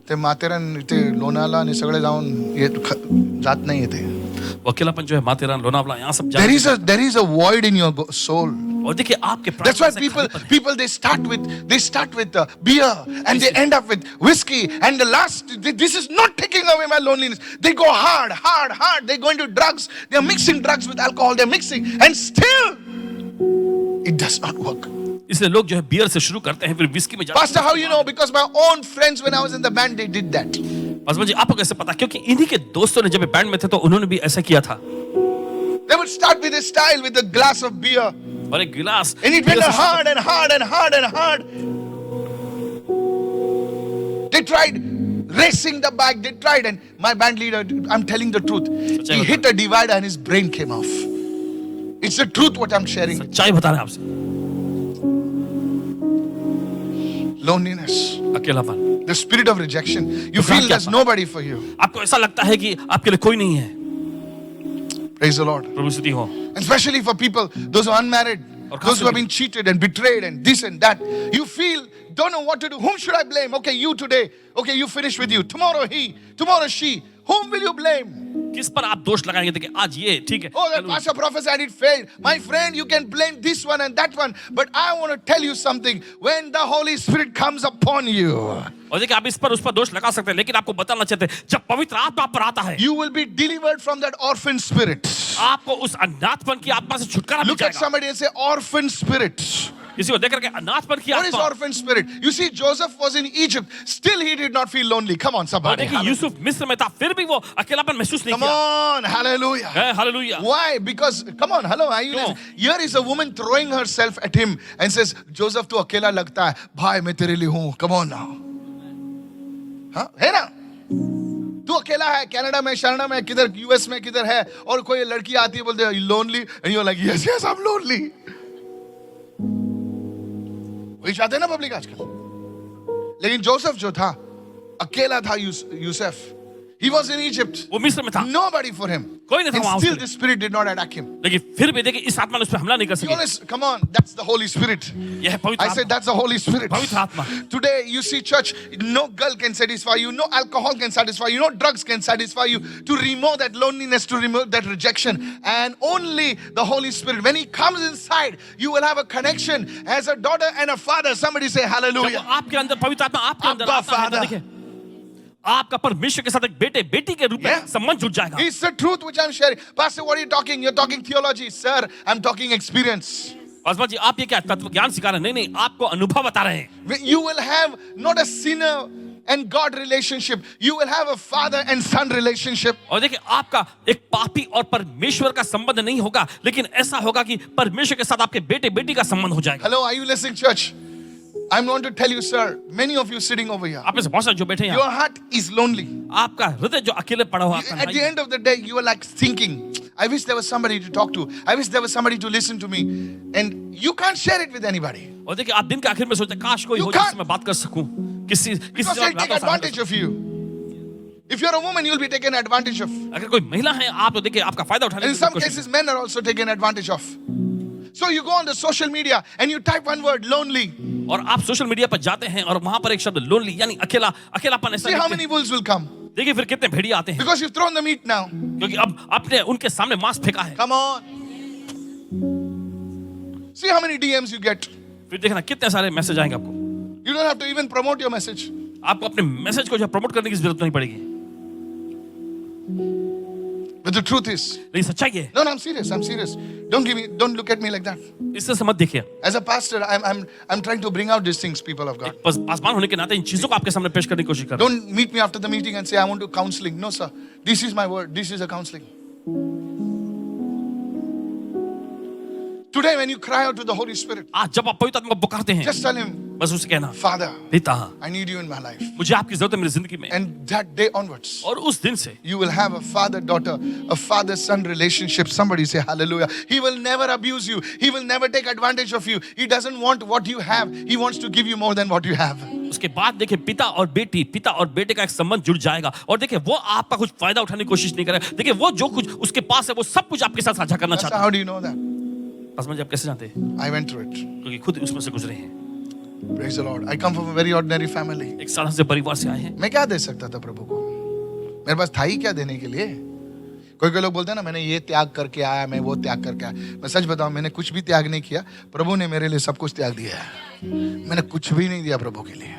ते माथेरान इथे लोणाला आणि सगळे जात नाही येते. वो अकेलापन जो है माथेरान लोनावला यहाँ सब There is a void in your soul. और देखिए आपके That's why people they start with beer and they end up with whiskey and this is not taking away my loneliness. They go hard. They go into drugs. They are mixing drugs with alcohol. They're mixing and still it does not work. इसलिए लोग जो है beer से शुरू करते हैं फिर whisky में जाते हैं। Pastor, how you know? Because my own friends when I was in the band they did that. Paswan ji आपको कैसे पता? क्योंकि इन्हीं के दोस्तों ने जब बैंड में थे तो उन्होंने भी ऐसा किया था। They would start with a style with a glass of beer. और एक गिलास And it went hard. They tried racing the bike. They tried, and my band leader, I'm telling the truth, he hit a divider and his brain came off. It's the truth what I'm sharing. सच्चाई बता रहे हैं आपसे। Loneliness, अकेलापन, the spirit of rejection. You feel there's nobody for you. आपको ऐसा लगता है कि आपके लिए कोई नहीं है। Praise the Lord. प्रभु स्तुति हो। Especially for people, those who are unmarried, those who have been cheated and betrayed and this and that. You feel, don't know what to do. Whom should I blame? Okay, you today. Okay, you finish with you. Tomorrow he, tomorrow she. Whom will you blame? किस पर आप दोष लगाएंगे? देखिए आज ये ठीक है। Oh, that pastor prophesied it failed. My friend, you can blame this one and that one. But I want to tell you something. When the Holy Spirit comes upon you, और देखिए आप इस पर उस पर दोष लगा सकते हैं, लेकिन आपको बताना चाहते हैं जब पवित्र आत्मा पर आता है, you will be delivered from that orphan spirit. आपको उस अनाथपन की आत्मा से छुटकारा मिल Look at जाएगा। somebody and say, orphan spirit. किसी को देख करके अनाथपन की What is आत्मा। orphan spirit? You see, Joseph was in Egypt. Still, he did not feel lonely. Come on, और somebody. देखिए यूसुफ मिस्र में था, फिर भी वो अकेलापन महसूस नहीं Come किया। on, hallelujah. Hallelujah. Why? Because, come on, hello. Are you क्यों? listening? Here is a woman throwing herself at him and says, Joseph, तू अकेला लगता है. भाई, मैं तेरे लिए हूँ. Come on now. हाँ, है ना? तू अकेला है, कनाडा में, शरणा में, किधर यूएस में, किधर है, और कोई लड़की आती है बोलते हैं lonely, and you're like, yes, yes, I'm lonely. वही चाहते हैं ना पब्लिक आजकल. लेकिन जोसेफ जो था, अकेला था Yusuf. He was in Egypt. वो मिस्र में था, Nobody for him. कोई नहीं था And वहाँ still उसके the spirit did not attack him. लिए। लेकिन फिर भी देखिए इस आत्मा ने उस पर हमला नहीं कर He सकी। always, come on, that's the Holy Spirit. यह है पवित्र I said आत्मा। that's the Holy Spirit. पवित्र आत्मा। Today you see church, no girl can satisfy you, no alcohol can satisfy you, no drugs can satisfy you to remove that loneliness, to remove that rejection. And only the Holy Spirit, when He comes inside, you will have a connection as a daughter and a father. Somebody say जब वो hallelujah. आपके अंदर पवित्र आत्मा आपके अंदर आपका आता है, तो Father. देखिए आपका परमेश्वर के साथ एक बेटे बेटी के रूप में Yeah. संबंध जुड़ जाएगा। It's the truth which I'm sharing. Pastor, what are you talking? You're talking theology. Sir, I'm talking experience. Paswan ji आप ये क्या तत्व ज्ञान सिखा रहे हैं? नहीं नहीं, आपको अनुभव बता रहे हैं। You will have not a sinner and God relationship. You will have a father and son relationship. और देखिए आपका एक पापी और परमेश्वर का संबंध नहीं होगा, लेकिन ऐसा होगा कि परमेश्वर के साथ आपके बेटे बेटी का संबंध हो जाएगा। Hello, are you listening, church? I'm going to tell you, sir, many of you sitting over here, आप में से बहुत सारे जो बैठे हैं your यहाँ, heart is lonely. आपका हृदय जो अकेले पड़ा हुआ At the end of the day, you are like thinking, I wish there was somebody to talk to. I wish there was somebody to listen to me. And you can't share it with anybody. और देखिए आप दिन के आखिर में सोचते हैं, काश कोई You हो can't. जिससे मैं बात कर सकूं, किसी Because से they'll बात take कर सकूं। advantage of you. If you're a woman, you'll be taken advantage of. अगर कोई महिला है आप तो देखिए आपका फायदा उठाने And in की some कोशिश cases, men are also taken advantage of. So you go on the social media and you type one word, lonely. और आप सोशल मीडिया पर जाते हैं और वहां पर एक शब्द लोनली यानी अकेला अकेलापन ऐसा See how लिखते many हैं। wolves will come. देखिए फिर कितने भेड़िया आते हैं, Because you've thrown the meat now. क्योंकि अब आपने उनके सामने मांस फेंका है। Come on. See how many DMs you get. फिर देखना कितने सारे मैसेज आएंगे आपको। You don't have to even promote your message. आपको अपने मैसेज को जो प्रमोट करने की जरूरत नहीं पड़ेगी। But the truth is, लेकिन सच्चाई है, no, I'm serious. I'm serious. Don't look at me like that. इससे समझ देखिए। As a pastor, I'm trying to bring out these things, people of God. बस पासवान होने के नाते इन चीजों को आपके सामने पेश करने की कोशिश कर रहा हूं। Don't meet me after the meeting and say, I want to counseling. No, sir. This is my word. This is a counseling. Today, when you cry out to the Holy Spirit, आज जब आप पवित्र आत्मा को पुकारते हैं, just tell Him, बस उसे कहना, Father, पिता I need you in my life. मुझे आपकी जरूरत है मेरी जिंदगी में। And that day onwards, और उस दिन से you will have a father-daughter, a father-son relationship. Somebody say hallelujah. He will never abuse you. He will never take advantage of you. He doesn't want what you have. He wants to give you more than what you have. उसके बाद देखिए पिता और बेटे का एक संबंध जुड़ जाएगा और देखिए वो आपका कुछ फायदा उठाने की कोशिश नहीं करेगा। देखिए वो जो कुछ उसके पास है वो सब कुछ आपके साथ साझा करना Pastor, चाहता है। how do you know that? Paswan ji आप कैसे जानते हैं? I went through it. क्योंकि खुद उसमें से गुजरे हैं। Praise the Lord. I come from a very ordinary family. एक साधारण से परिवार से आए हैं। मैं क्या दे सकता था प्रभु को? मेरे पास था ही क्या देने के लिए? कोई लोग बोलते हैं ना, मैंने ये त्याग करके आया, मैं वो त्याग करके आया। मैं सच बताऊं, मैंने कुछ भी त्याग नहीं किया। प्रभु ने मेरे लिए सब कुछ त्याग दिया है। मैंने कुछ भी नहीं दिया प्रभु के लिए।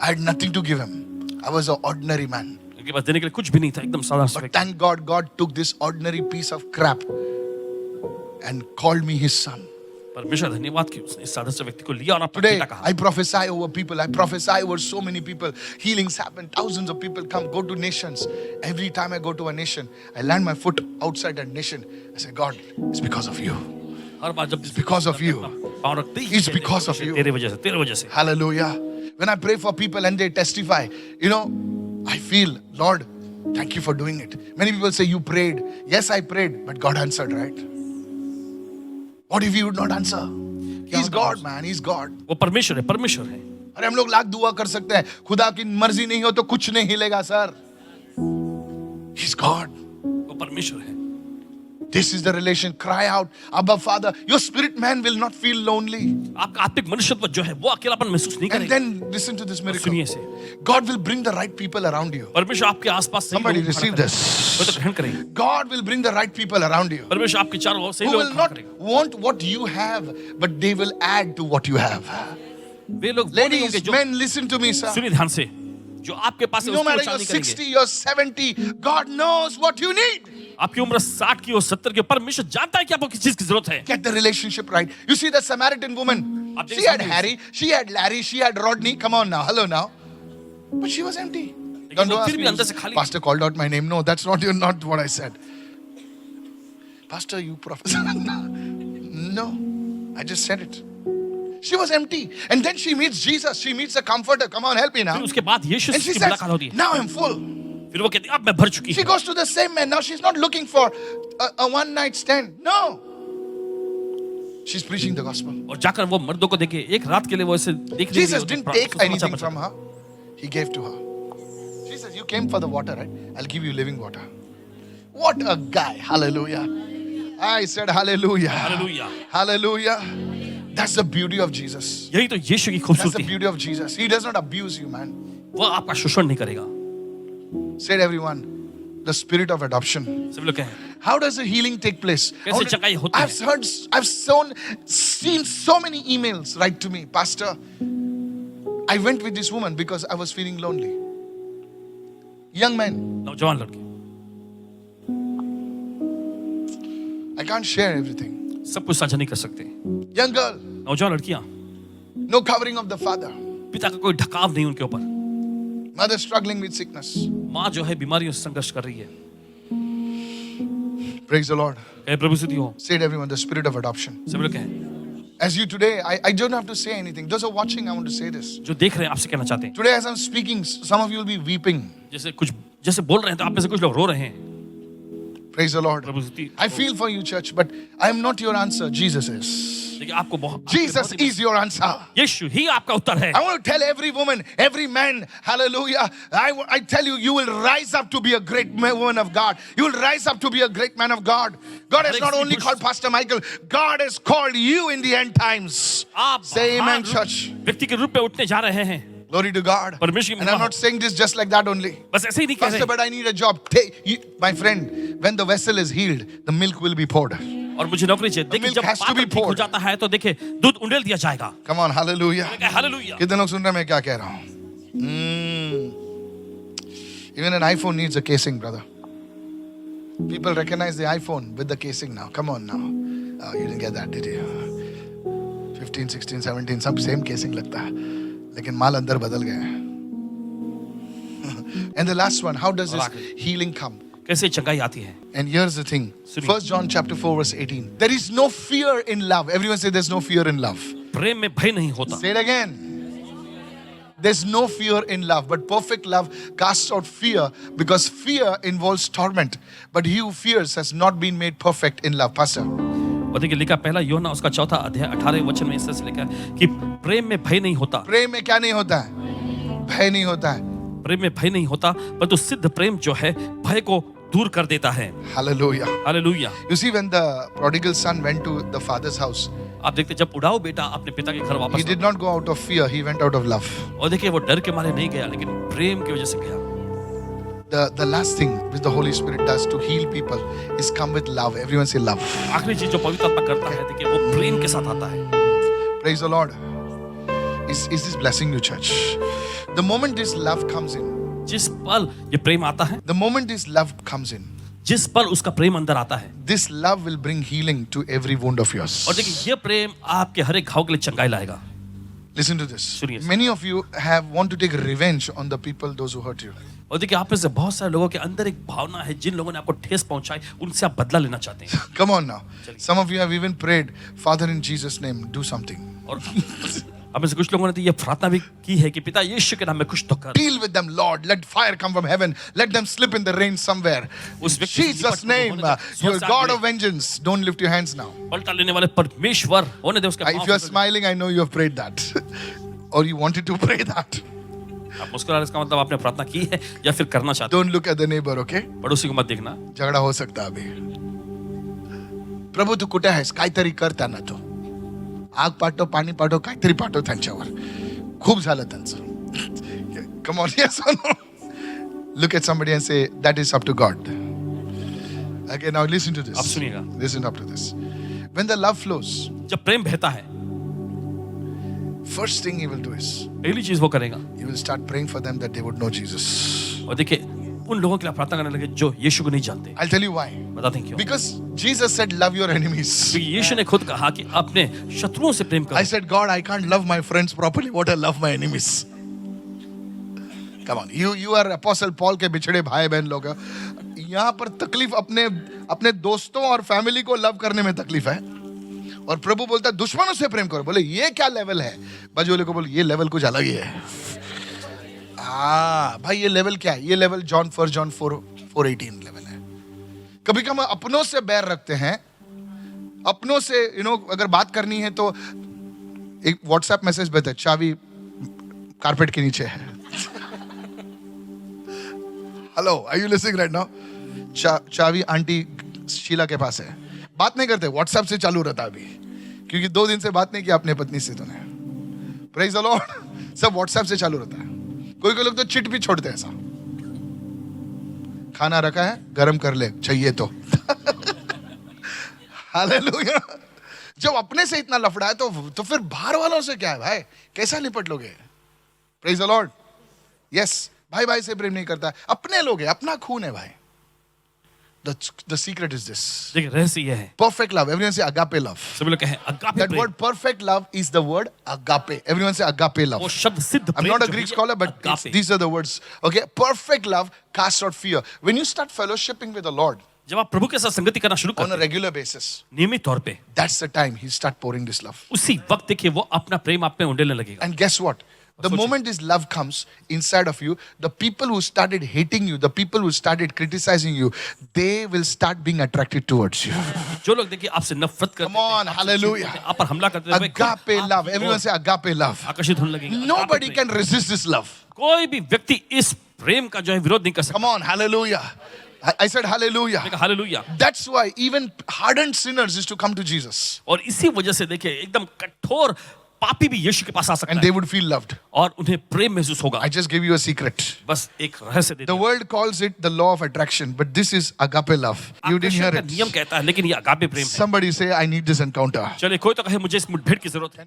I had nothing to give him. I was an ordinary man. उनके पास देने के लिए कुछ भी नहीं था, एकदम साधारण सा But व्यक्ति। thank God, God took this ordinary piece of crap and called me His son. परमेश्वर धन्यवाद कि उसने इस साधारण से व्यक्ति को लिया और अपना Today, बेटा कहा। I prophesy over people. I prophesy over so many people. Healings happen. Thousands of people come, go to nations. Every time I go to a nation, I land my foot outside that nation. I say, God, it's because of you. हर बार जब because of you. पाँव रखते ही It's because of you. तेरे वजह से। Hallelujah. When I pray for people and they testify, I feel, Lord, thank you for doing it. Many people say, you prayed. Yes, I prayed, but God answered, right? What if He would not answer? He's God, man. He's God. वो परमेश्वर है। अरे हम लोग लाख दुआ कर सकते हैं, खुदा की मर्जी नहीं हो तो कुछ नहीं हिलेगा सर। He's God. वो परमेश्वर है। This is the relation. Cry out, Abba Father. Your spirit man will not feel lonely. आपका आत्मिक मनुष्यत्व जो है वो अकेलापन महसूस नहीं And करेगा। then listen to this miracle. सुनिए से। God will bring the right people around you. परमेश्वर आपके आसपास सही Somebody लोगों को receive खड़ा this. करेगा। वो तो ग्रहण करेंगे। God will bring the right people around you. परमेश्वर आपके चारों ओर सही Who लोग will खड़ा not करेगा। want what you have, but they will add to what you have. वे लोग वो नहीं होंगे Ladies, जो men, listen to me, sir. सुनिए ध्यान से जो आपके पास है No उसकी matter उछाल you're नहीं करेंगे। 60, you're 70, God knows what you need. आपकी उम्र 60 की हो 70 की हो, परमेश्वर जानता है कि आपको किस चीज की जरूरत है। Get the relationship right. You see the Samaritan woman. आप देख She had सकते हैं Harry, she had Larry, she had Rodney. Come on now, hello now. But she was empty. लेकिन वो ask फिर भी me, अंदर से खाली। Pastor called out my name. No, that's not what I said. Pastor, you prophesy. No, I just said it. She was empty. And then she meets Jesus. She meets the comforter. Come on, help me now. फिर उसके बाद यीशु And she की says, मुलाकात होती है। now I'm full. फिर वो कहती है अब मैं भर चुकी She हूँ। goes to the same man. Now she's not looking for a one night stand. No. She's preaching the gospel. और जाकर वो मर्दों को देखे, एक रात के लिए वो ऐसे देख रही Jesus थी, didn't और take उसको anything समाचार from her. He gave to her. She says, you came for the water, right? I'll give you living water. What a guy. Hallelujah. I said hallelujah. Hallelujah. Hallelujah. That's the beauty of Jesus. यही तो यीशु की That's the खूबसूरती है। beauty of Jesus. He does not abuse you, man. वो आपका शोषण नहीं करेगा। Said everyone, the spirit of adoption. सभी लोग कहें How does the healing take place? कैसे चंगाई होती I've है? heard, seen so many emails write to me, Pastor. I went with this woman because I was feeling lonely. Young man, नौजवान लड़के I can't share everything. सब कुछ साझा नहीं कर सकते। Young girl, नौजवान लड़कियां, no covering of the father. पिता का कोई ढकाव नहीं उनके ऊपर। Mother struggling with sickness. माँ जो है बीमारियों से संघर्ष कर रही है। Praise the Lord. कहे प्रभु स्तुति हो। Said everyone, the spirit of adoption. सभी लोग कहें As you today, I don't have to say anything. Those who are watching, I want to say this. जो देख रहे हैं आपसे कहना चाहते हैं। Today, as I'm speaking, some of you will be weeping. जैसे बोल रहे हैं तो आप में से कुछ लोग रो रहे हैं। Praise the Lord. प्रभु स्तुति। I feel for you, church, but I am not your answer. Jesus is. देखिए आपको बहुत Jesus is your answer. यीशु ही आपका उत्तर है। I want to tell every woman, every man, hallelujah. I tell you, you will rise up to be a great woman of God. You will rise up to be a great man of God. God has not only called Pastor Michael, God has called you in the end times. आप Say amen, महान church. व्यक्ति के रूप में उठने जा रहे हैं। Glory to God. परमेश्वर की And I'm महिमा not saying this just like that only. बस ऐसे ही नहीं कह Pastor, रहे। but I need a job. My friend, when the vessel is healed, the milk will be poured. और मुझे नौकरी चाहिए। देखिए milk जब has to पात्र be ठीक हो poured. जाता है तो देखिए दूध उंडेल दिया जाएगा। Come on, hallelujah. हालेलुया। कितने लोग सुन रहे हैं मैं क्या कह रहा हूँ? Even an iPhone needs a casing, brother. People recognize the iPhone with the casing now. Come on now. Oh, you didn't get that, did you? 15, 16, 17, सब same casing लगता है. लेकिन माल अंदर बदल गया है. And the last one, how does this healing come? कैसे चंगाई आती है? And here's the thing. सुनिए। 1 John chapter 4 verse 18. There is no fear in love. Everyone say there's no fear in love. प्रेम में भय नहीं होता। Say it again. There's no fear in love, but perfect love casts out fear because fear involves torment. But he who fears has not been made perfect in love. Pastor. और देखिए लिखा पहला यूहन्ना उसका 4 अध्याय 18 वचन में इस तरह से लिखा है कि प्रेम में भय नहीं होता। प्रेम में क्या नहीं होता है? भय नहीं होता है. प्रेम में भय नहीं होता, परंतु सिद्ध प्रेम जो है भय को दूर कर देता है। Hallelujah. Hallelujah. You see, when the prodigal son went to the father's house, आप देखते जब उड़ाऊ बेटा अपने पिता के घर वापस he did not go out of fear, he went out of love. और देखिए वो डर के मारे नहीं गया, लेकिन प्रेम की वजह से गया। The last thing which the Holy Spirit does to heal people is come with love. Everyone say love. आखिरी चीज जो पवित्र आत्मा करता है, देखिए वो प्रेम के साथ आता है। Praise the Lord. Is this blessing you, church? The moment this love comes in, जिस पल ये प्रेम आता है, the moment this love comes in, जिस पल उसका प्रेम अंदर आता है, this love will bring healing to every wound of yours. और देखिए ये प्रेम आपके हर एक घाव के लिए चंगाई लाएगा। Listen to this. सुनिए। Many of you want to take revenge on the people, those who hurt you. और देखिए आप में से बहुत सारे लोगों के अंदर एक भावना है, जिन लोगों ने आपको ठेस पहुंचाई उनसे आप बदला लेना चाहते हैं। Come on now. Some of you have even prayed, Father, in Jesus' name, do something. और आप में से कुछ लोगों ने तो ये प्रार्थना भी की है कि पिता यीशु के नाम में कुछ तो कर। Deal with them, Lord. Let fire come from heaven. Let them slip in the rain somewhere. In उस व्यक्ति से Jesus' निपटने name, को होने दे। you're स्वर्ग God से of vengeance. Don't lift your hands now. पलटा लेने वाले परमेश्वर होने दे उसके If पाँव you're से। smiling, I know you have prayed that. Or you wanted to pray that. आप मुस्कुरा रहे, इसका मतलब आपने प्रार्थना की है या फिर करना चाहते Don't look at the neighbor, okay? हैं। पड़ोसी को मत देखना। झगडा हो सकता है अभी. प्रभू तू कुठे आहेस? काहीतरी कर त्यांना तो. आग पाठव, पाणी पाठव, काहीतरी पाठव त्यांच्यावर. खूप झालं त्यांचं. Come on, yes or no? Look at somebody and say, that is up to God. Okay, now listen to this. अब सुनिएगा। Listen up to this. When the love flows, जब प्रेम बहता है, first thing he will do is, पहली चीज वो करेगा, he will start praying for them that they would know Jesus. और देखिए उन लोगों के लिए प्रार्थना करने लगे जो यीशु को नहीं जानते। I'll tell you why. बताते हैं क्यों? Because Jesus said, love your enemies. क्योंकि यीशु ने खुद कहा कि अपने शत्रुओं से प्रेम I करो। said, God, I can't love my friends properly. What I love my enemies. Come on, you are Apostle Paul के बिछड़े भाई बहन लोग। यहाँ पर तकलीफ अपने दोस्तों और फैमिली को लव करने में तकलीफ है, और प्रभु बोलता है दुश्मनों से प्रेम करो। बोले ये क्या लेवल है? बाजू वाले को बोले ये लेवल कुछ अलग ही है। भाई ये लेवल क्या है? ये लेवल जॉन 4:18 लेवल है। कभी कभी हम अपनों से बैर रखते हैं, अपनों से अगर बात करनी है तो एक व्हाट्सएप मैसेज भेजते हैं, चाबी कारपेट के नीचे है। Hello, are you listening right now? चाबी आंटी शीला के पास है। बात नहीं करते, व्हाट्सएप से चालू रहता अभी, क्योंकि 2 दिन से बात नहीं किया अपने पत्नी से तूने। Praise the Lord. सब व्हाट्सएप से चालू रहता है। कोई लोग तो चिट भी छोड़ते हैं ऐसा, खाना रखा है गरम कर ले चाहिए तो। हालेलुया। जब अपने से इतना लफड़ा है तो फिर बाहर वालों से क्या है भाई? कैसा निपट लोगे? Praise the Lord. यस, भाई भाई से प्रेम नहीं करता है, अपने लोग है, अपना खून है भाई। The secret is this. देखिए रहस्य यह है। Perfect love. Everyone say agape love. सभी लोग कहें agape That Prem. word perfect love is the word agape. Everyone say agape love. वो शब्द सिद्ध I'm प्रेम not a जो Greek है, scholar, but agape। these are the words. Okay, perfect love casts out fear. When you start fellowshipping with the Lord जब आप प्रभु के साथ संगति करना शुरू on a करते हैं regular basis, नियमित तौर पे, that's the time He start pouring this love. उसी वक्त देखिए वो अपना प्रेम आप में उंडेलने लगेगा। And guess what? The moment this love comes inside of you, the people who started hating you, the people who started criticizing you, they will start being attracted towards you. जो लोग देखिए आपसे नफरत करते Come on, हैं, hallelujah. आप पर हमला करते हैं, वे खुद Agape आपकी love. ओर Everyone say agape love. आकर्षित होने लगेंगे। Nobody agape can resist this love. प्रेम। कोई भी व्यक्ति इस प्रेम का जो है विरोध नहीं कर सकता। Come on, hallelujah. I said hallelujah. Hallelujah. That's why even hardened sinners used to come to Jesus, और इसी वजह से देखिए एकदम कठोर पापी भी यीशु के पास आ सकता and है they would feel loved. और उन्हें प्रेम महसूस होगा। I just give you a secret. बस एक रहस्य दे The world calls it the law of attraction, but this is agape love. You didn't hear नियम it. कहता है, लेकिन ये अगापे प्रेम है। Somebody say, I need this encounter. चलिए कोई तो कहे मुझे इस मुठभेड़ की जरूरत है।